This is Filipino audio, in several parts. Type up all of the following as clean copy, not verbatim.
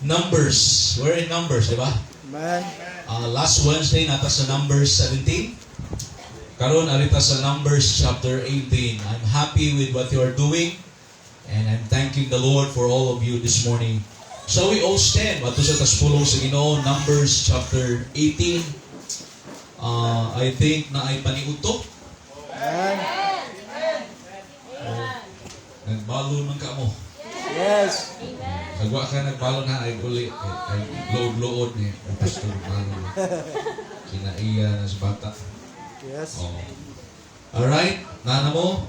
Numbers. We're in Numbers, di ba? Amen. Last Wednesday, nata sa Numbers 17. Karon arita sa Numbers chapter 18. I'm happy with what you are doing. And I'm thanking the Lord for all of you this morning. So we all stand. Ato sa taspulong sa Ginoo, Numbers chapter 18. I think na ay paniuto. Amen. Nagbalon man ka mo. Yes. Nagwa ka nagbalon ha, ay uli. Ay load-load ni Pastor Balon. Kinaiya na sa bata. Yes. Oh. Alright, nana mo.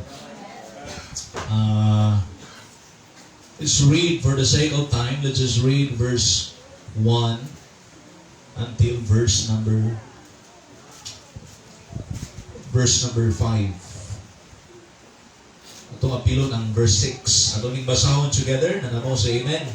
Let's read for the sake of time. Let's just read verse 1 until verse number 5. Itong apilon ang verse 6. Ato ning basahon together. Nanamo sa amen.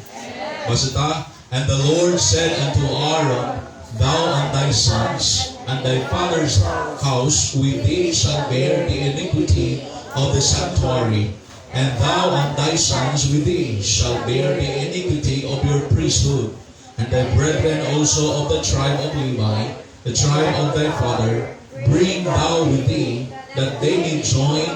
Basa ta. And the Lord said unto Aaron, Thou and thy sons and thy father's house with thee shall bear the iniquity of the sanctuary, and thou and thy sons with thee shall bear the iniquity of your priesthood, and thy brethren also of the tribe of Levi, the tribe of thy father, bring thou with thee, that they may join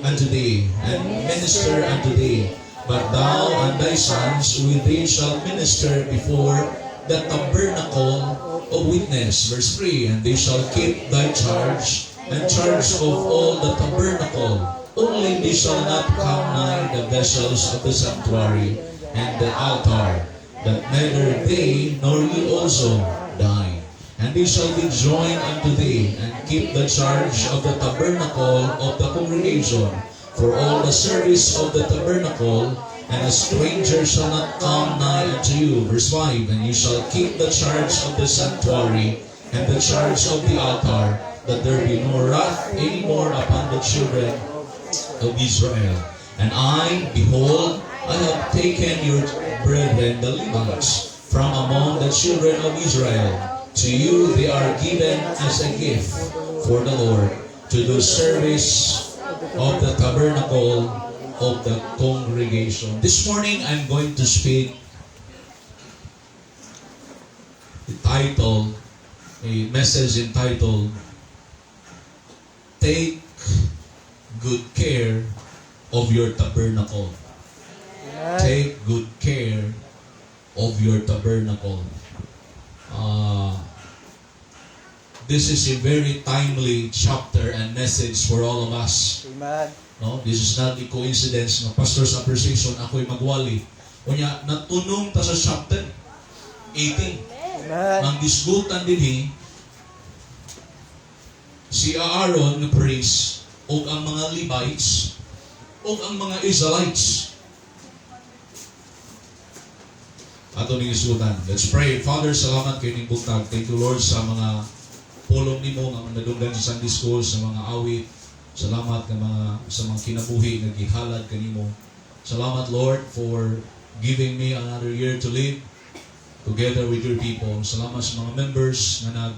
unto thee, and minister unto thee. But thou and thy sons with thee shall minister before the tabernacle of witness. Verse 3, and they shall keep thy charge and charge of all the tabernacle. Only they shall not come nigh the vessels of the sanctuary and the altar, that neither they nor ye also die. And they shall be joined unto thee, and keep the charge of the tabernacle of the congregation, for all the service of the tabernacle, and a stranger shall not come nigh unto you. Verse 5, and you shall keep the charge of the sanctuary, and the charge of the altar, that there be no wrath any more upon the children of Israel. And I, behold, I have taken your brethren, the Levites, from among the children of Israel. To you they are given as a gift for the Lord, to do service of the tabernacle of the congregation. This morning I'm going to speak a message entitled, Take Good Care of Your Tabernacle. Amen. Take good care of your tabernacle. This is a very timely chapter and message for all of us. Amen. No, this is not a coincidence na Pastor's Appreciation ako'y magwali. Kunya, natunong ta sa chapter 18. Amen. Ang disgutan din si Aaron na priest o ang mga Levites o ang mga Israelites. Ato ning isgutan. Let's pray. Father, salamat kay ning bugtag. Thank you, Lord, sa mga pulong nimo nga nadunggan sa Sunday School, sa mga awit. Salamat sa mga kinabuhi nga gihalad kanimo. Salamat, Lord, for giving me another year to live together with your people. Salamat sa mga members na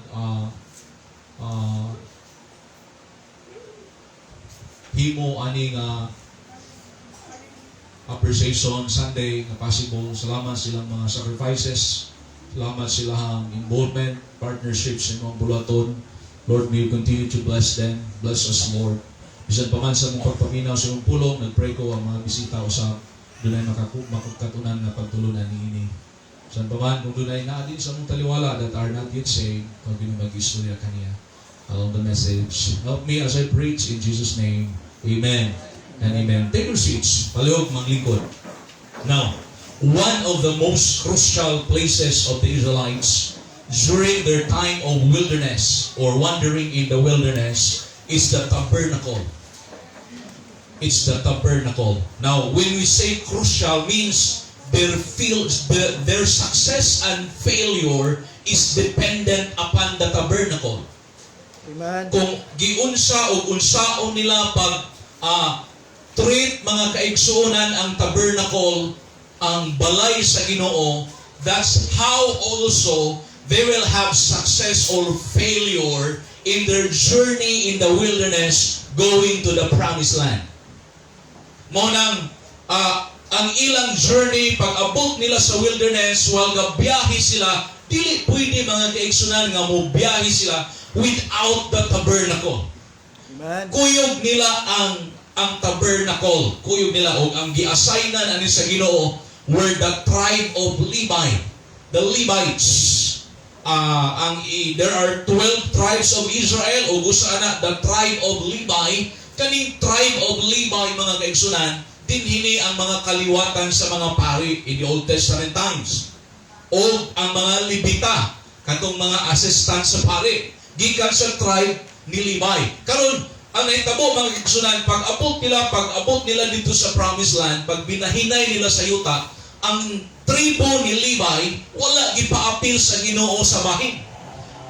himo ani nga appreciation Sunday nga possible. Salamat silang mga sacrifices. Salamat silang involvement, partnerships sa mga bulaton. Lord, may you continue to bless them. Bless us, Lord. Bisan pa man sa mong pagpaminaw sa mong pulong, nagpray ko ang mga bisita usap, doon ay makakatunan na pagtulunan ni ini. Bisan pa man, kung doon ay naadin sa mong taliwala that are not yet saved, kung binumag-istorya kaniya along the message. Help me as I preach in Jesus' name. Amen and amen. Take your seats. Palihog, mga lingkod. Now, one of the most crucial places of the Israelites during their time of wilderness or wandering in the wilderness is the tabernacle. It's the tabernacle. Now, when we say crucial, means their success and failure is dependent upon the tabernacle. Amen. Kung giunsa o unsaon nila pag treat mga kaigsuonan ang tabernacle, ang balay sa Ginoo, that's how also they will have success or failure in their journey in the wilderness going to the promised land. Mo nang ang ilang journey, pag-abot nila sa wilderness, while gabiyahe sila, dili pwede mga kaigsunan nga mo biyahe sila without the tabernacle. Amen. Kuyog nila ang tabernacle. Kuyog nila o ang gi-assignan ani sa Ginoo were the tribe of Levi. The Levites. There are 12 tribes of Israel o gusto ana the tribe of Levi. Kaning tribe of Levi mga kaigsunan, dinhini ang mga kaliwatan sa mga pari in the Old Testament times. O ang mga Levita, katong mga assistant sa pari, gikan sa tribe ni Levi. Karon ang nahitabo mga kaigsunan, pag-abot nila dito sa Promised Land, pag binahinay nila sa yuta, ang tribo ni Levi wala gipaapil sa Ginoo sa bahin.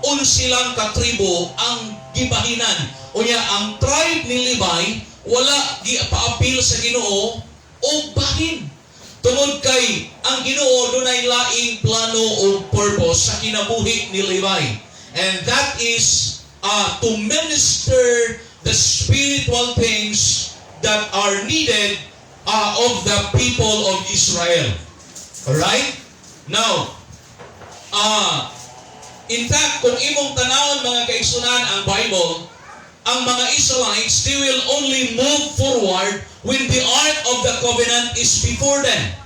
Un silang katribo ang gibahinan. Unya ang tribe ni Levi wala gipaapil sa Ginoo o bahin. Tungod kay ang Ginoo dunay laing plano o purpose sa kinabuhi ni Levi. And that is to minister the spiritual things that are needed of the people of Israel. Alright? Now, in fact, kung imong tanawon mga kaigsunan ang Bible, ang mga Israelites, they will only move forward when the Ark of the Covenant is before them.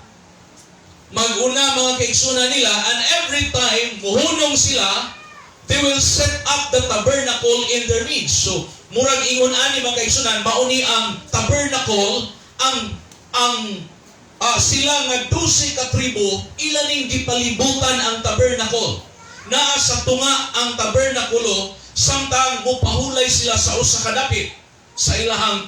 Mag-una mga kaigsunan nila, and every time muhunong sila, they will set up the tabernacle in their midst. So, murag ingon ani mga kaigsunan, mauni ang tabernacle, sila nga 12 ka tribo, ilaning gipalibutan ang tabernacle. Naa sa tunga ang tabernakulo, samtang mupahulay sila sa usa ka dapit sa ilahang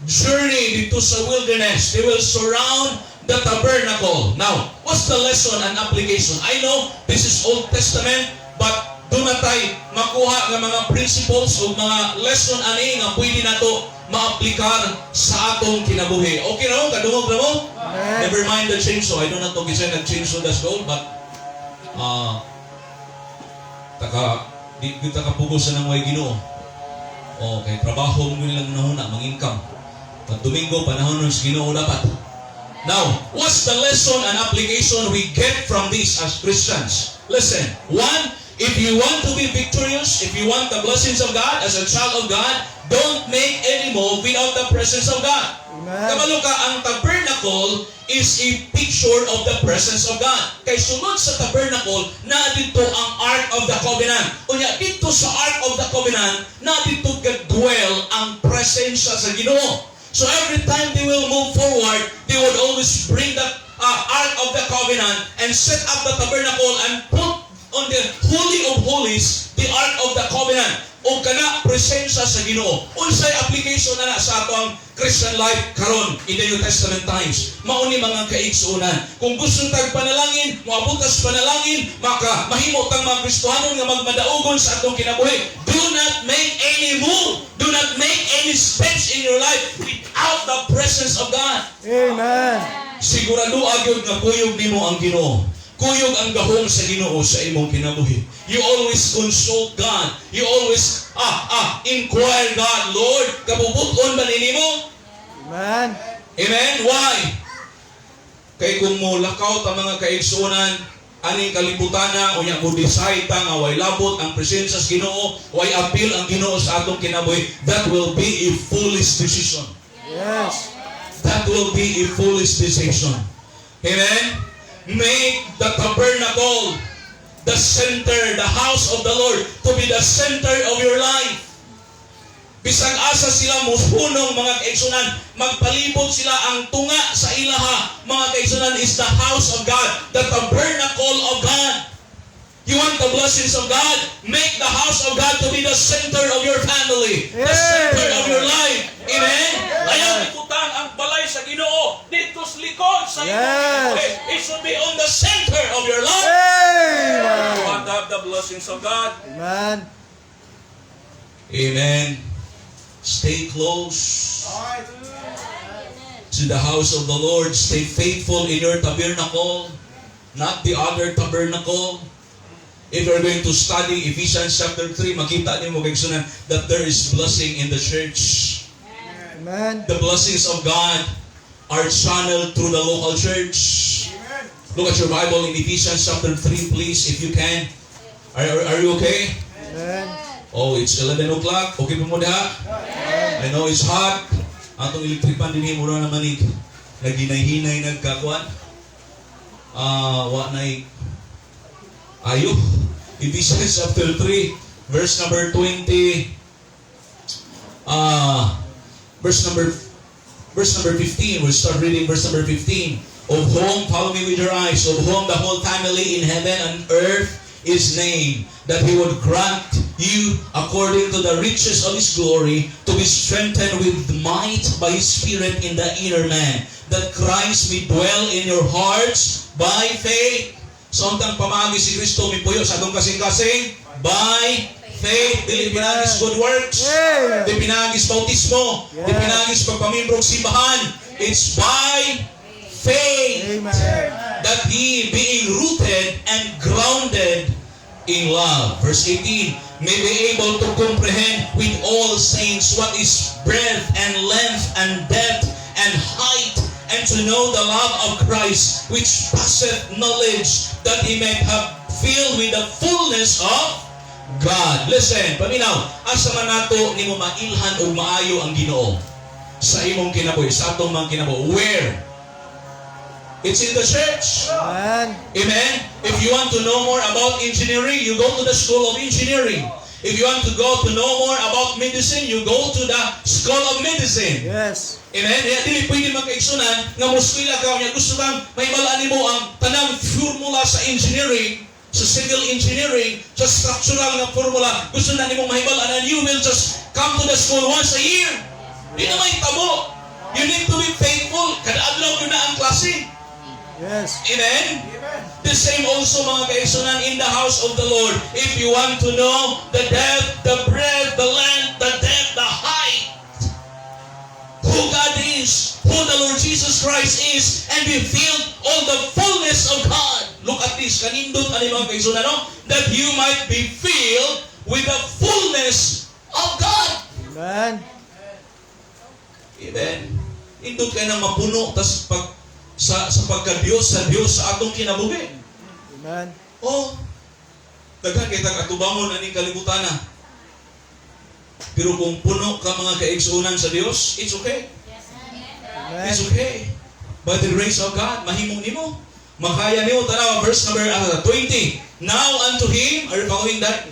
journey dito sa wilderness. They will surround the tabernacle. Now, what's the lesson and application? I know this is Old Testament, but doon na tayo makuha ng mga principles o mga lesson ani nga pwede nato ma-aplikar sa atong kinabuhi. Okay na mo? Kadungog na mo? Never mind the chainsaw. I don't know to gisa nag-chainsaw das gold, but di kita kapugos sa nang way Ginoo. Okay, trabaho mo lang nahuna, mang-income. Pag Domingo, panahon ng Ginoo dapat. Now, what's the lesson and application we get from this as Christians? Listen, one, if you want to be victorious, if you want the blessings of God as a child of God, don't make any move without the presence of God. Kabalo ka, ang tabernacle is a picture of the presence of God. Kay sunod sa tabernacle, na dito ang Ark of the Covenant. Unya, dito sa Ark of the Covenant, na dito dwell ang presensya sa Ginoo. So every time they will move forward, they would always bring the Ark of the Covenant and set up the tabernacle and put on the Holy of Holies, the Ark of the Covenant. O kana presensya sa Ginoo. Unsay application na sa atong Christian life karon in the New Testament times. Mauni mga kaigsuonan. Kung gusto tag panalangin, moabutas panalangin, maka mahimo tang mga Kristohanon nga magmadaugon sa atong kinabuhi. Do not make any move. Do not make any steps in your life without the presence of God. Amen. Sigurado agyod nga kuyog nimo ang Ginoo. Kuyog ang gahom sa Ginoo sa imong kinabuhi. You always consult God. You always inquire God, Lord, kabubuton ba ninimo? Amen. Amen? Why? Kay kung mo lakaw ta mga kaigsuonan, aning kalibutan na, unya mo decide ta nga way labot ang presensya sa Ginoo, way appeal ang Ginoo sa atong kinabuhi, that will be a foolish decision. Yes. That will be a foolish decision. Amen? Make the tabernacle the center, the house of the Lord, to be the center of your life. Bisag asa sila muhunong mga kaigsunan, magpalibot sila ang tunga sa ilaha. Mga kaigsunan is the house of God, the tabernacle of God. You want the blessings of God? Make the house of God to be the center of your family, the center of your life. Amen? Ayaw ikutan ang balay sa Ginoo dito sa likod sa Yes. It should be on the center of your life. Amen. You want to have the blessings of God? Amen. Amen. Stay close to the house of the Lord. Stay faithful in your tabernacle, not the other tabernacle. If you're going to study Ephesians chapter 3, makita niyo mo kaigsunan that there is blessing in the church. Amen. The blessings of God are channeled through the local church. Look at your Bible in Ephesians chapter 3, please, if you can. Are you okay? Amen. Oh, it's 11 o'clock. Okay po mo diha? I know it's hot. Atong electric pan din mura naman ni naghinay-hinay nagkakuan. Wa nay ayo. Ephesians chapter 3, verse number 20. Verse number 15. We'll start reading verse number 15. Of whom, follow me with your eyes, of whom the whole family in heaven and earth is named, that He would grant you, according to the riches of His glory, to be strengthened with might by His Spirit in the inner man, that Christ may dwell in your hearts by faith. So, ang pamagi si Kristo, may puyo sa atong kasing-kasing, by faith. Dili pinagis good works. Dili pinagis bautismo. Dili pinagis pagpamimbrong simbahan. It's by faith. Amen. That ye, being rooted and grounded in love. Verse 18, may be able to comprehend with all saints what is breadth and length and depth and height, and to know the love of Christ, which passeth knowledge, that ye may have filled with the fullness of God. Listen, paminaw, asa man nato nimo mailhan og maayo ang Ginoo sa imong kinabuhi, sa atong mga kinabuhi. Where? It's in the church. Amen. Amen. If you want to know more about engineering, you go to the school of engineering. If you want to go to know more about medicine, you go to the school of medicine. Yes. Amen. Dili pwede magkaigsunan nga muskwila ka nya gusto kang may malaan nimo ang tanang formula sa engineering, sa civil engineering, sa structural nga formula. Gusto na nimo mahibalaan, and you will just come to the school once a year. Di na may tabo. You need to be faithful. Kada adlaw yun na ang klase. Yes. Amen? The same also, mga kaigsunan, in the house of the Lord. If you want to know the depth, the breadth, the length, the depth, the height, who God is, who the Lord Jesus Christ is, and be filled all the fullness of God. Look at this. Kanindot, ano mga kaigsunan, no? That you might be filled with the fullness of God. Amen. Amen. Indot kayo ng mapuno, tas pag sa pagka-Diyos, sa Diyos, sa atong kinabuhi. Amen. Oh, daghan kay tag-atubangon aning kalibutan na. Pero kung puno ka mga kaigsunan sa Diyos, it's okay. Amen. It's okay. By the grace of God, mahimong nimo. Makaya nimo, tanaw, verse number 20. Now unto Him, are you following that?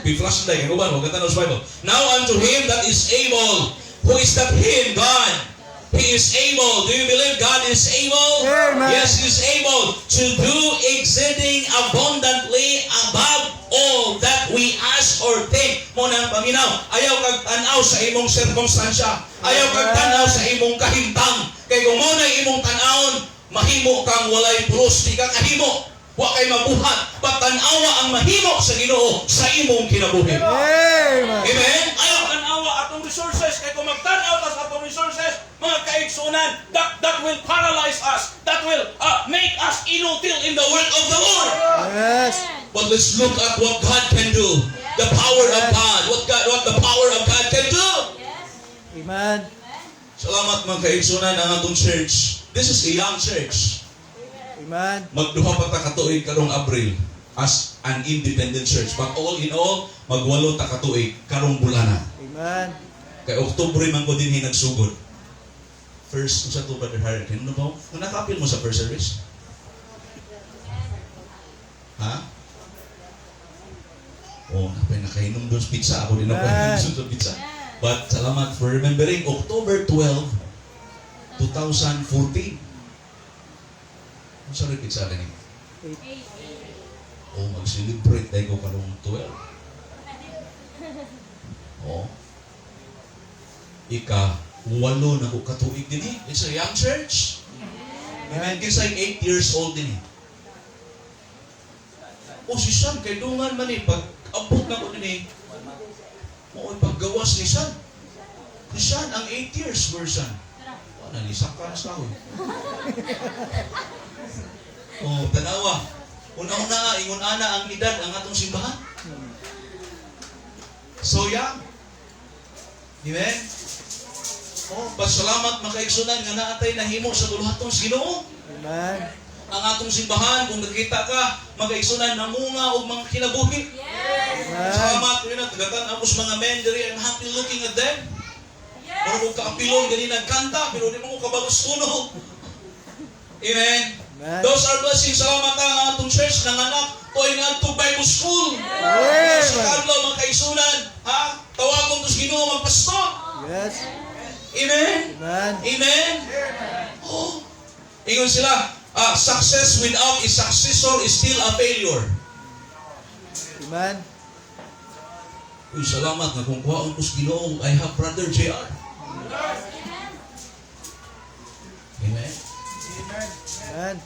Be-flash na tayo. Huwag ka tanong sa Bible. Now unto Him that is able. Who is that Him? God. He is able. Do you believe God is able? Amen. Yes, He is able to do exceeding abundantly above all that we ask or think. Muna ang paminaw. Ayaw kag tanaw sa imong sirkumstansya. Ayaw kag tanaw sa imong kahimtang. Kay kung muna imong tanawon, mahimo kang walay pulos. Di ka kahimo. Wa kay mabuhat. Patanawa ang mahimo sa Ginoo sa imong kinabuhi. Amen. Amen? Ayaw tanawa atong resources. Kaya kung magtanaw ta sa atong resources, mga kaigsunan, that will paralyze us. That will make us inutil in the work of the Lord. Yes. But let's look at what God can do. The power of God. What the power of God can do. Amen. Salamat mga kaigsunan ang atong church. This is a young church. Amen. Magduha pa ta katuig karong Abril as an independent church. But all in all, magwalo ta katuig karong bulana. Amen. Kay Oktubre man ko dinhi nagsugod. First, sa to Brother Harry, ano ba? Kung nakapil mo sa first service? Ha? Oh, nakainom doon sa pizza. Ako din ako nakainom sa pizza. But salamat for remembering October 12, 2014. Ano sa pizza rin? Oh, mag-celebrate tayo ko karong 12. Oh. Walo na ko katuig din eh. It's a young church. Amen. Kisay 8 years old din eh. O si Sam, kay dungan man eh. Pag abot na ko din eh. O paggawas ni Sam. Si Sam, ang 8 years version. Wala, nisak ka na sa ako eh. O, tanawa. Una-una nga, ingon-ana ang edad ang atong simbahan. So young. Amen? Oh, pasalamat makaigsunan nga naatay nahimo sa buluhaton sa Ginoo. Amen. Ang atong simbahan, kung nakita ka, mag-aigsunan, namunga o mga kinabuhi. Amen. Salamat ko yun at nagatan ako sa mga men diri. I'm happy looking at them. Pero kung kaapilon, ganyan nagkanta, pero di mo ko kabagos tunog. Amen. Amen. Those are blessings. Salamat ang atong church, nanganak, tuwing atong Bible school. Amen. Sa kadlaw, mga kaigsunan, ha? Tawagon to sa Ginoo magpastor. Yes. Amen. Amen. Amen. Oh. Ingon sila, success without a successor is still a failure. Amen. Uy, salamat na kung kuhaon ko sa Ginoo, I have Brother JR. Amen. Amen.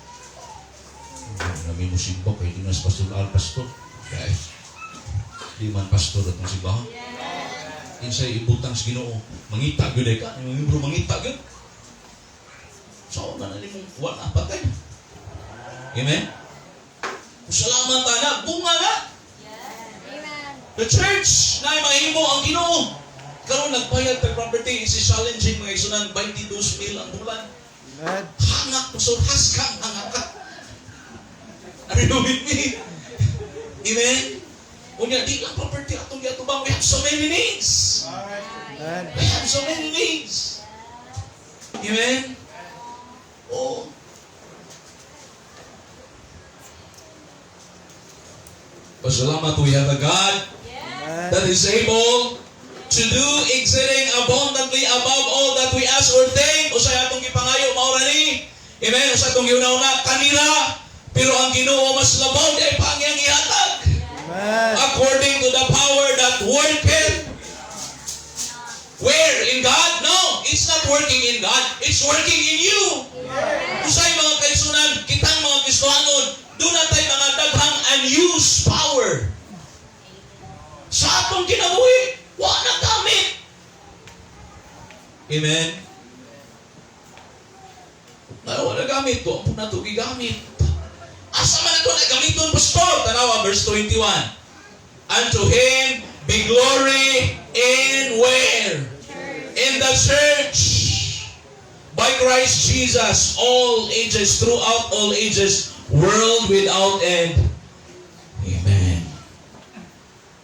Nami mo simba, kaya di mas pastor al pastor. Guys, di man pastor at mga simbahan. Insay ibutang sa Ginoo, mangita gyud ay ka, yung libro mangita gyud. So, na mo wala patay. Amen. Salamat na, bunga na. The church na mahimo ang Ginoo. Karon nagbayad tag property is challenging mga isunan 22,000 ang bulan. Amen. Hangak to so haskang hangak ka. Are you with me? Amen. Unya di lang property atong giatubang, we have so many needs. Amen. We have so many needs. Amen. Oh. Pasalamat we have a God that is able to do exceeding abundantly above all that we ask or think. O sa atong gipangayo mao ra ni. Amen. O sa atong giuna-una kanila, pero ang Ginoo mas labaw di pa ang iyang ihatag. Amen. According to the power that worketh. Where? In God? No, it's not working in God. It's working in you. Usay mga kaisunan, kitang mga Kristohanon, doon na tayo mga daghang unused power. Sa atong kinabuhi, wala na gamit. Amen? Wala na gamit ko. Ang na ito gigamit. Asa man ito na gamiton, Pastor? Tanawa, verse 21. Unto Him be glory in where? In the church. By Christ Jesus, all ages, throughout all ages, world without end. Amen.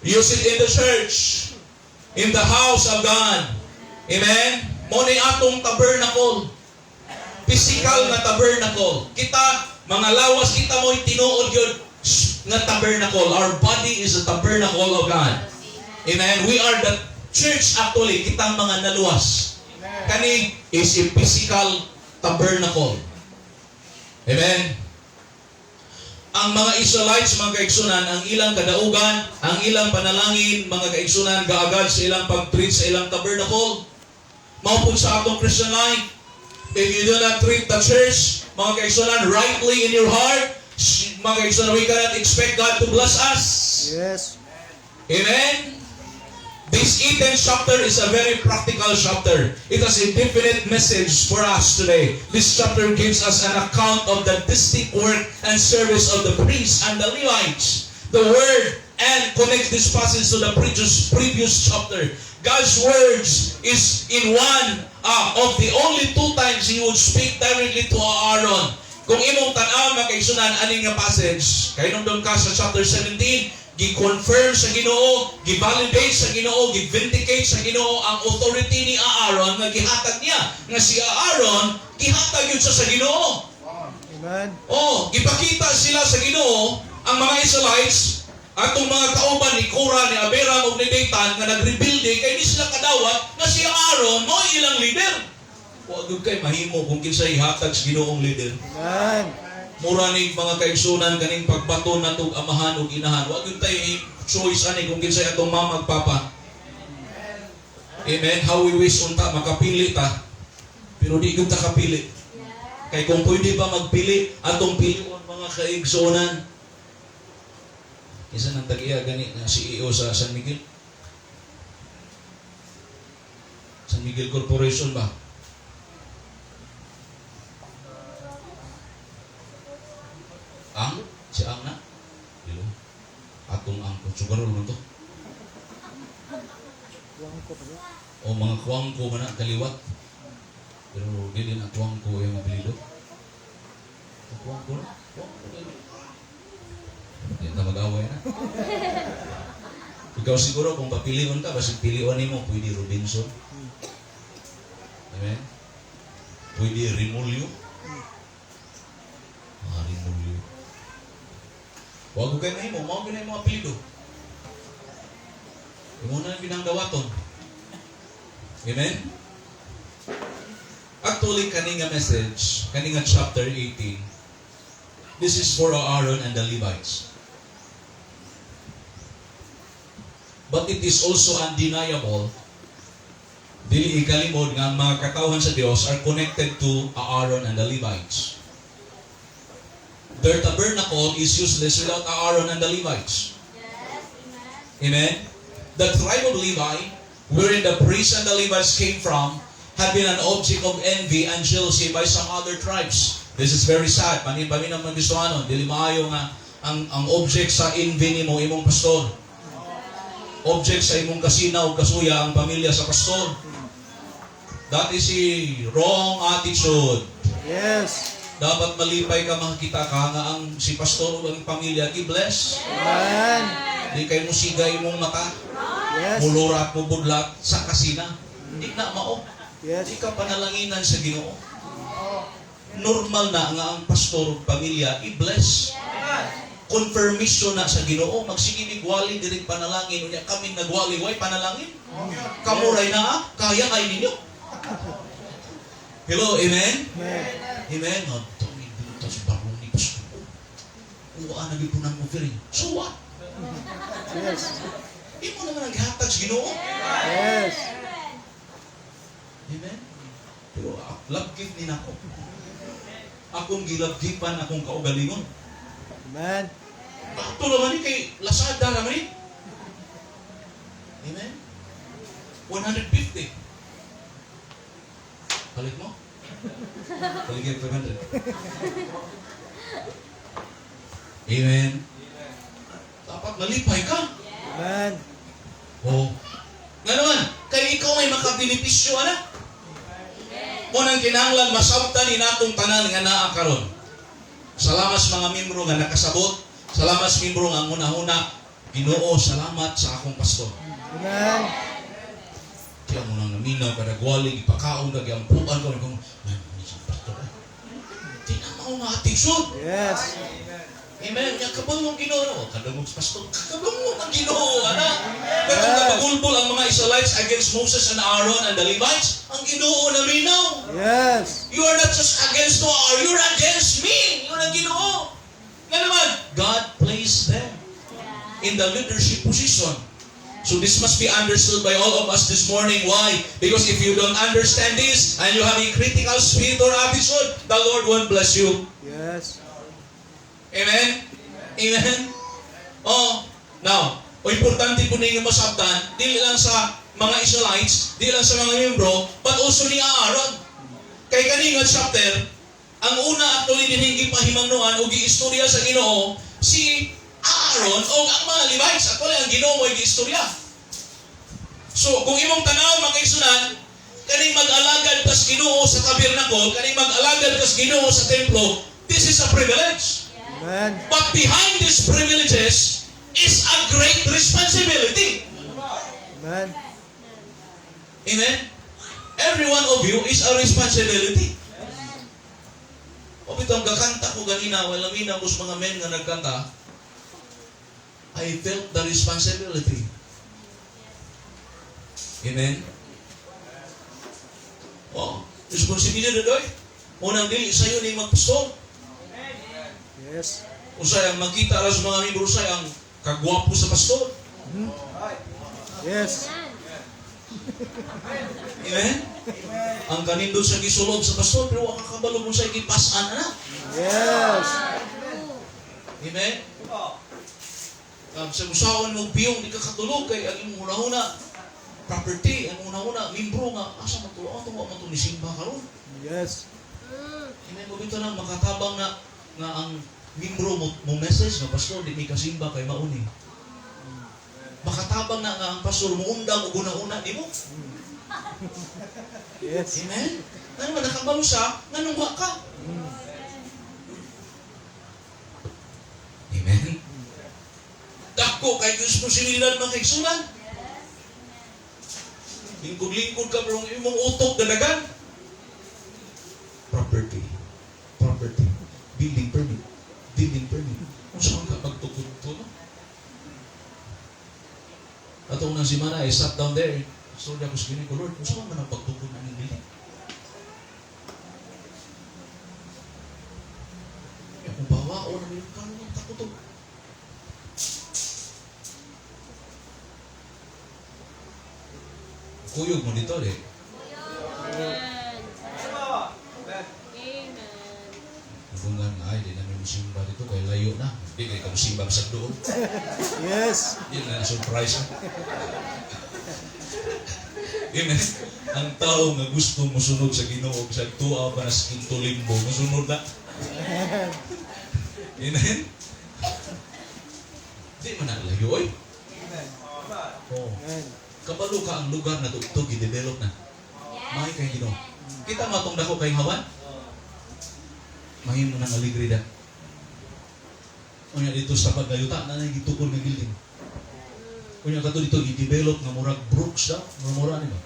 Use it in the church, in the house of God. Amen? Muna atong tabernacle. Physical na tabernacle. Kita, mga lawas, kita mo'y tinuod yun nga tabernacle. Our body is a tabernacle of God. Amen? We are the church actually. Kitang mga naluwas. Kani is a physical tabernacle. Amen? Ang mga Israelites, mga kaigsunan, ang ilang kadaugan, ang ilang panalangin, mga kaigsunan, gaagad sa ilang pag-treat sa ilang tabernacle. Maupod sa atong Christian life, if you do not treat the church, mga kaigsunan, rightly in your heart, mga kaigsunan, we cannot expect God to bless us. Yes. Amen? This 18th chapter is a very practical chapter. It has a definite message for us today. This chapter gives us an account of the distinct work and service of the priests and the Levites. The word and connects this passage to the previous chapter. God's words is in one of the only two times He would speak directly to Aaron. Kung imong tan-aw makaigsunan ani nga passage, kay nung doon ka sa chapter 17, gi-confirm sa Ginoo, gi-validate sa Ginoo, gi-vindicate sa Ginoo ang authority ni Aaron nga gihatag niya. Nga si Aaron, gihatag yun sa Ginoo. Amen. Oh, gipakita sila sa Ginoo ang mga Israelites, atong mga kauban ni Korah, ni Abiram ug ni Dathan nga nagrebuilding kay di sila kadawat nga si Aaron mo ilang leader. Wa gyud kay mahimo kung kinsay ihatag sa Ginoong leader. Amen. Mura ni mga kaigsunan kaning pagbaton natong amahan ug inahan. Wa gyud tayo choice ani kung kinsay atong mama ug papa. Amen. How we wish unta makapili ta. Pero di gyud ta kapili. Kay kung pwede ba magpili atong pilion mga kaigsunan. Isa nang tag-iya gani na CEO sa San Miguel. San Miguel Corporation ba? Si ang na? Dilo. Atong ang sugarol man to. O mga kuwang ko man kaliwat. Pero dili na tuwang ko yung apelido. Tuwang ko na. Hindi na mag-away na. Ikaw siguro kung papilion ka, basta piliunin mo, pwede Robinson. Amen? Pwede Rimulyo. Rimulyo. Huwag ko kayo na mo, huwag ko na yung mga apelido. Yung muna yung pinanggawaton. Amen? Actually, kaninga message, kaninga chapter 18, this is for Aaron and the Levites. But it is also undeniable, dili ikalimod nga ang mga katawhan sa Dios are connected to Aaron and the Levites. Their tabernacle is useless without Aaron and the Levites. Yes, Amen? The tribe of Levi, wherein the priests and the Levites came from, had been an object of envy and jealousy by some other tribes. This is very sad. Panin ang mabistuanon, dili maayo nga ang object sa envy nimo imong pastor. Object sa imong kasinaw, kasuya ang pamilya sa pastor. That is a wrong attitude. Yes. Dapat malipay ka, makakita ka nga ang si pastor o ang pamilya i-bless. Amen. Di kayo musigay mong mata, Yes. mulurat mo budlat sa kasina. Hindi na mao. Yes. Di ka panalanginan sa Ginoo. Normal na nga ang pastor o pamilya i-bless. Confirmation na sa Ginoo, magsige igwali diri panalangin unya kami nagwali way panalangin. Kamuray na kaya kay ninyo. Hello, amen. Amen. Amen. No, tumi dito sa barong ni pastor. Uwa na gipunan mo firi. So what? Yes. Imo naman ang gihatag sa Ginoo. Yes. Amen. Pero love gift ni nako. Akong gilabgipan akong kaugalingon. Amen. Bakto naman ni kay Lazada naman ni. Amen. 150. Balik mo? Balik yung 500. Amen. Dapat malipay ka. Amen. Oh. Nga naman, kay ikaw ay makabenepisyo, ana? Munang kinahanglan masabtan ni natong tanan nga naa karon. Salamat sa mga membro nga nakasabot. Salamat sa membro nga una-una. Ginoo, salamat sa akong pastor. Amen. Kaya mo nang naminaw, kadagwali, ipakaon, kagiampuan ko. Kung, may isang pastor. Di na mao nga attitude. Yes. Amen. Kaya kabang mong Ginoo. Kadagog sa pastor. Kabang mo ang Ginoo, anak. Pero nagpagulbol ang mga Israelites against Moses and Aaron and the Levites, ang Ginoo naminaw. Yes. You are not just against Noah, you're against me. You're ang Ginoo. Nga naman, God placed them in the leadership position. So this must be understood by all of us this morning. Why? Because if you don't understand this and you have a critical spirit or attitude, the Lord won't bless you. Yes. Amen? Amen? Oh, now, importante po ninyo masabtan, di lang sa mga Israelites, di lang sa mga membro, but also ni Aaron. Kay kaninga chapter, ang una actually dinhingi pahimangnuan o giistorya sa Ginoo, si Aaron o ang mga Levites. Actually, ang Ginoo mo ay giistorya. So, kung imong tanaw mga isunan, kaning mag-alagad kas Ginoo sa tabernacle, kaning mag-alagad kas Ginoo sa templo, this is a privilege. Amen. But behind these privileges is a great responsibility. Amen. Amen? Every one of you is a responsibility. O bitong kakanta ko ganina, walang ina ko sa mga men nga nagkanta, I felt the responsibility. Amen? O, responsibility doy. Unang dili sa'yo ni magpastol. Yes. Usay ang magkita ras mga membro, usay ang kagwapo sa pastor. Yes. Amen? Ang kanindot sa gisulod sa pastor, pero wakakabalo mo sa ikipasan na. Yes. Amen? Sa musawan mo piyong, di ka katulog kay ang una-una property, ang una-una membro nga, asa matulog, ito mo ni simba karon. Yes. Amen? Mabito na, makatabang na ang membro mo message nga, pastor, di may kasimba kay mauni. Makatabang na nga ang pastor mo undang o guna-una, di mo? Yes. Amen? Ano man, nakabalo siya, nanungwa ka. Amen? Dako kay responsibilidad mga kaigsunan. Lingkod-lingkod ka, pero imong utok dadagan. Property. Property. Building permit. Building permit. Kung saan ka pagtukod to, no? At unang simana, I sat down there. So, ako sa gini ko, Lord, kung saan man ang pagtukod ng inyong building? Kung bawa o namin, kano ang takutog? Kuyog mo dito, eh. Amen. Amen. Bungan nga, di namin musimba dito, kaya layo na. Hindi kayo musimba sa doon. Yes. Yun na, surprise. Amen. Ang tao nga gusto musunod sa Ginoo, sa tuwa ba na sa kinto limbo, musunod na. Amen. Di man na layo, oy. Oh. Amen. Kabalo ka ang lugar na ito, i-develop na. Mahay kayo Ginoo. Kita mo itong dako kayong hawan? Mahin mo ng aligre da. Kunya dito sa pagayuta na nagitukod ng building. Kunya kato dito i-develop na murag brooks da, mura nila.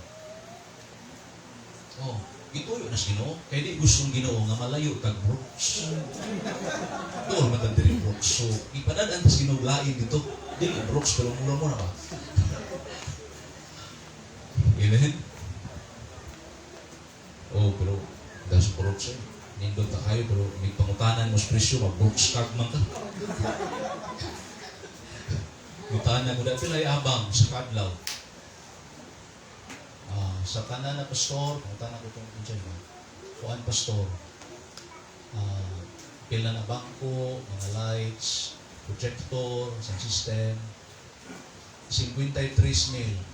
Oh, ito yun as Ginoo. Kaya di gustong Ginoo nga malayo kag brooks. Doon matandiri brooks. So, ipadadaan tas Ginoo lain dito. Di brooks pero mura-mura ba? Amen? Oh, pero dahil sa brooks eh. Nindot na kayo, pero may pangutanan mo sa presyo, mag-brooks card man ka. Mutanan ko dahil pilay abang sa kadlaw. Sa kanan na pastor, pangutanan ko itong dyan ba? Kuan pastor. Pila na bangko, mga lights, projector, sound system. 53,000.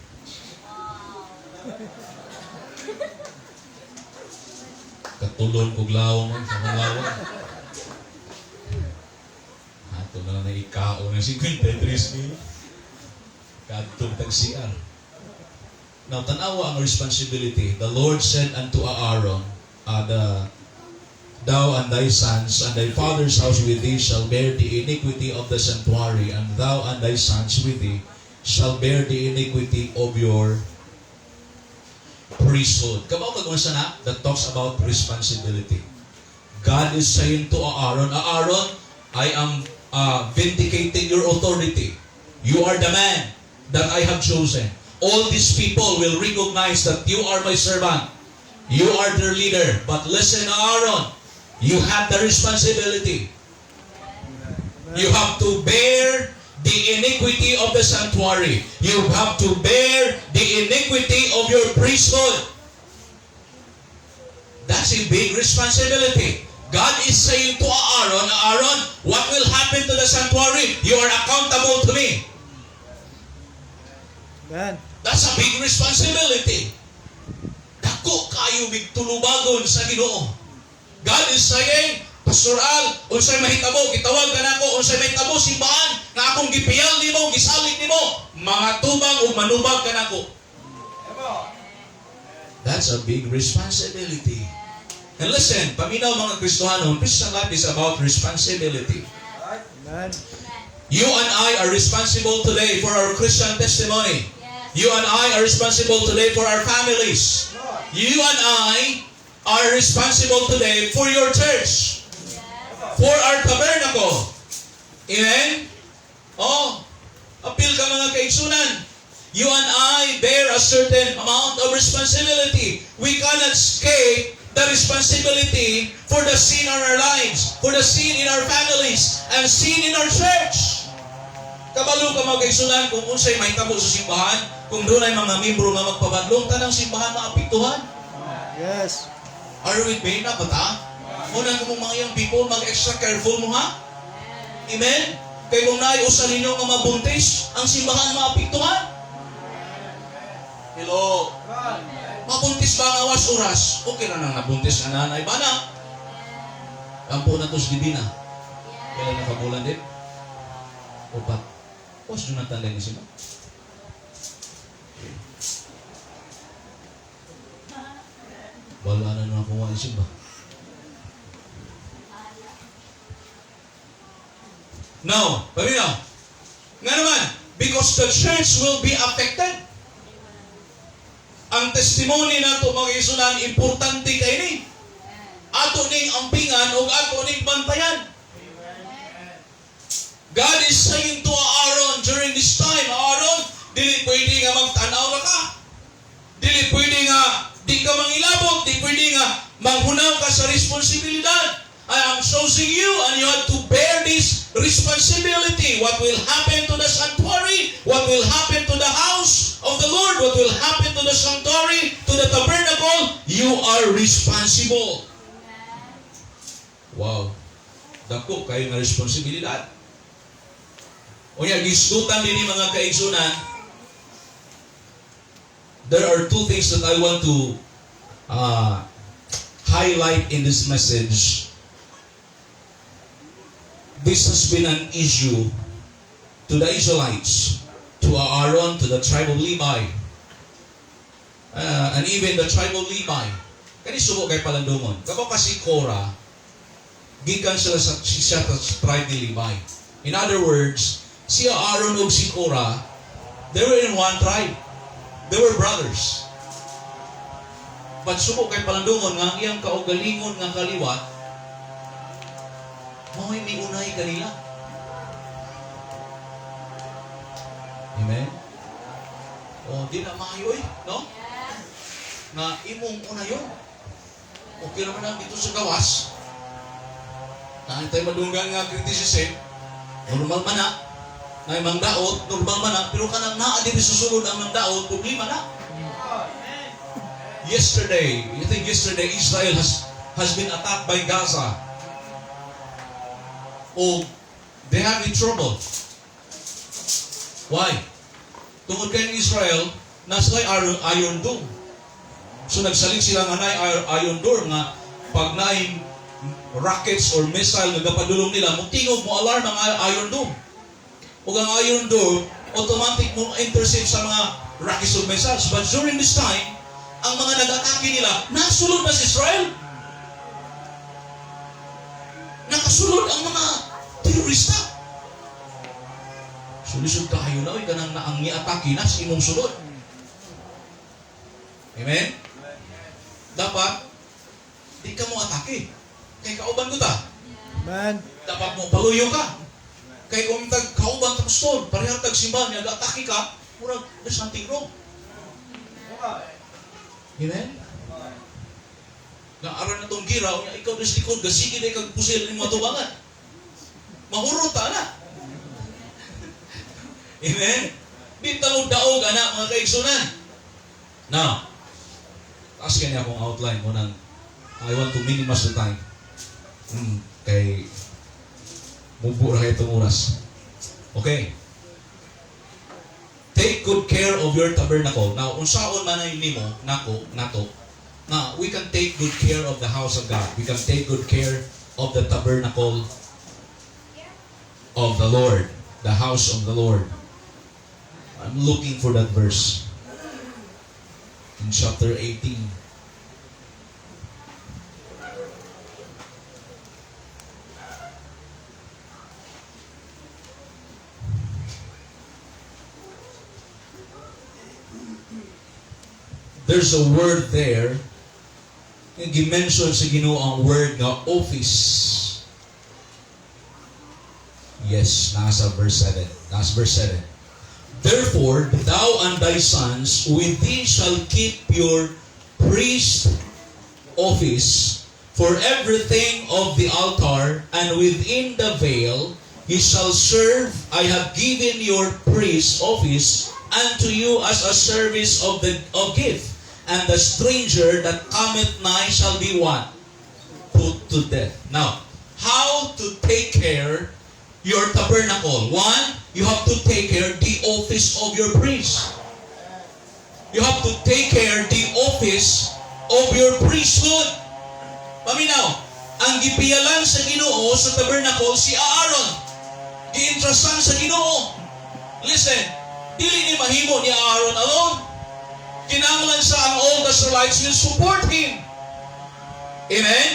Katulon kog lawang man sa mga lawang. Ato na lang na ikao ng 53,000. Kadtong tag-CR. Now, tanawa ang responsibility. The Lord said unto Aaron, Thou and thy sons and thy father's house with thee shall bear the iniquity of the sanctuary, and thou and thy sons with thee shall bear the iniquity of your priesthood. Kabaw kagumasa na that talks about responsibility. God is saying to Aaron, Aaron, I am vindicating your authority. You are the man that I have chosen. All these people will recognize that you are my servant. You are their leader. But listen, Aaron, you have the responsibility. You have to bear the iniquity of the sanctuary. You have to bear the iniquity of your priesthood. That's a big responsibility. God is saying to Aaron, Aaron, what will happen to the sanctuary? You are accountable to me. Amen. That's a big responsibility. Dako kayo bigtulubagon sa Ginoo. God is saying, Pastor Al, unsay mahitabo, gitawag ka nako, unsay mahitabo simbahan, nga akong gipiyal nimo, gisalig nimo, mga tubang o manubag ka nako. That's a big responsibility. And listen, paminaw mga Kristohano, Christian life is about responsibility. Amen. You and I are responsible today for our Christian testimony. You and I are responsible today for our families. You and I are responsible today for your church. For our tabernacle. Amen? Oh, appeal ka mga kaigsunan. You and I bear a certain amount of responsibility. We cannot escape the responsibility for the sin in our lives, for the sin in our families, and sin in our church. Kabalo ka mga kaigsunan kung unsay mahitabo sa simbahan, kung doon ay mga membro nga magpabadlong, tanang simbahan maapektuhan. Yes. Are we paying na ba ta? Muna kung mga young people, mag-extra careful mo ha? Amen? Kaya kung naiusan ninyo nga mabuntis, ang simbahan maapektuhan. Hello? Mabuntis ba ang awas oras? Okay na nang nabuntis ka nanay ba na? Kampo na to sa Divina. Kailan nakabulan din? Opat. Pos Jonathan din si mo. Wala na naman kung isip ba. Now, paminaw. Nga naman, because the church will be affected. Ang testimony nato mga isunan, importante kay ni. Ato ning ampingan o ato ning bantayan. God is saying to Aaron during this time, Aaron, dili pwede nga magtanaw ra ka. Dili pwede nga di ka mangilabot, di pwede nga manghunaw ka sa responsibilidad. I am choosing you and you have to bear this responsibility. What will happen to the sanctuary? What will happen to the house of the Lord? What will happen to the sanctuary? To the tabernacle? You are responsible. Wow. Dako kayo nga responsibilidad. O yan, gisgutan din mga kaigsunan. There are two things that I want to highlight in this message. This has been an issue to the Israelites, to Aaron, to the tribe of Levi, and even the tribe of Levi. Kani subo kay palandungon. Kapag kasi Korah, gikan sila sa tribe ni Levi. In other words, si Aaron ug si Korah, they were in one tribe. They were brothers. But subo kay palandungon nga ang iyang kaugalingon nga kaliwat, mao'y may unay kanila. Amen? O, di na maayoy, no? Nga imong unayon. Okay naman lang dito sa gawas. Naantay madunggan nga kritisisip, normal man na. Na imang daot, normal man na. Pero kanang naa din susunod ang mga daot, problema na. Yesterday, you think yesterday, Israel has been attacked by Gaza. Oh, they have in trouble. Why? Tungod kay Israel, naslay Iron Dome. So nagsalig sila nga nay Iron Dome nga pag naing rockets or missile nga gapadulong nila, mutingog mo alarm ang Iron Dome. Ug ang Iron Dome automatic mo intercept sa mga rockets or missiles. But during this time, ang mga nag-atake nila, nasulod na sa Israel. Nakasulod ang mga terorista. Sulisod kayo na, kanang naang ni-atake na sa imong sulod. Amen? Dapat, di ka mo atake. Kay kauban ko ta. Amen. Dapat mo paluyo ka. Kay kung kauban ta pastol, parehang tagsimbahan niya, atake ka, murag, there's something wrong. Amen? Naaran na itong gira, ikaw na likod, gasigi na ikag pusil ng matubangan. Mahurot ta na. Amen? Di talog-daog, anak, mga kaigsunan. Now, taas kanya akong outline mo ng I want to minimize the time. Kay mubo na itong oras. Okay. Take good care of your tabernacle. Now, unsaon man ay nimo, nato, na we can take good care of the house of God. We can take good care of the tabernacle of the Lord, the house of the Lord. I'm looking for that verse in chapter 18. There's a word there. Gimension sa Ginoo ang word nga office. Yes, nasa verse 7. Nasa verse 7. Therefore, thou and thy sons with thee shall keep your priest office for everything of the altar, and within the veil he shall serve. I have given your priest office unto you as a service of gift. And the stranger that cometh nigh shall be what? Put to death. Now, how to take care your tabernacle? One, you have to take care the office of your priest. You have to take care the office of your priesthood. Paminaw, ang gipiyalan sa Ginoo sa tabernacle si Aaron. Giintrasan sa Ginoo. Listen, dili ni mahimo ni Aaron alone. Kinahanglan sa ang all the Israelites will support him. Amen?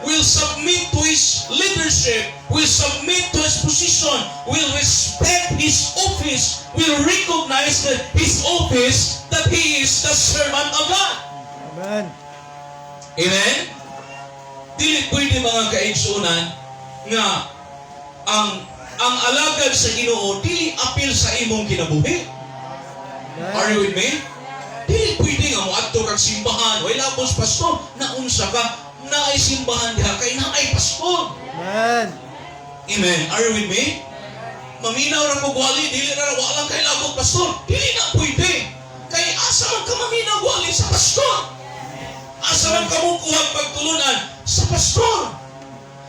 Will submit to his leadership, will submit to his position, will respect his office, will recognize his office that he is the servant of God. Amen. Amen? Dili pwede mga kaigsunan nga ang alagad sa Ginoo dili apil sa imong kinabuhi. Are you with me? Dili pwede nga moadto kag simbahan, way labos pastor, naunsa ka, naay simbahan diha kay naay pastor. Amen. Amen. Are you with me? Maminaw ra ko gwali, dili ra wa lang kay labot pastor. Dili na pwede. Kay asa man ka maminaw gwali sa pastor? Asa man ka mo kuhag pagtulunan sa pastor?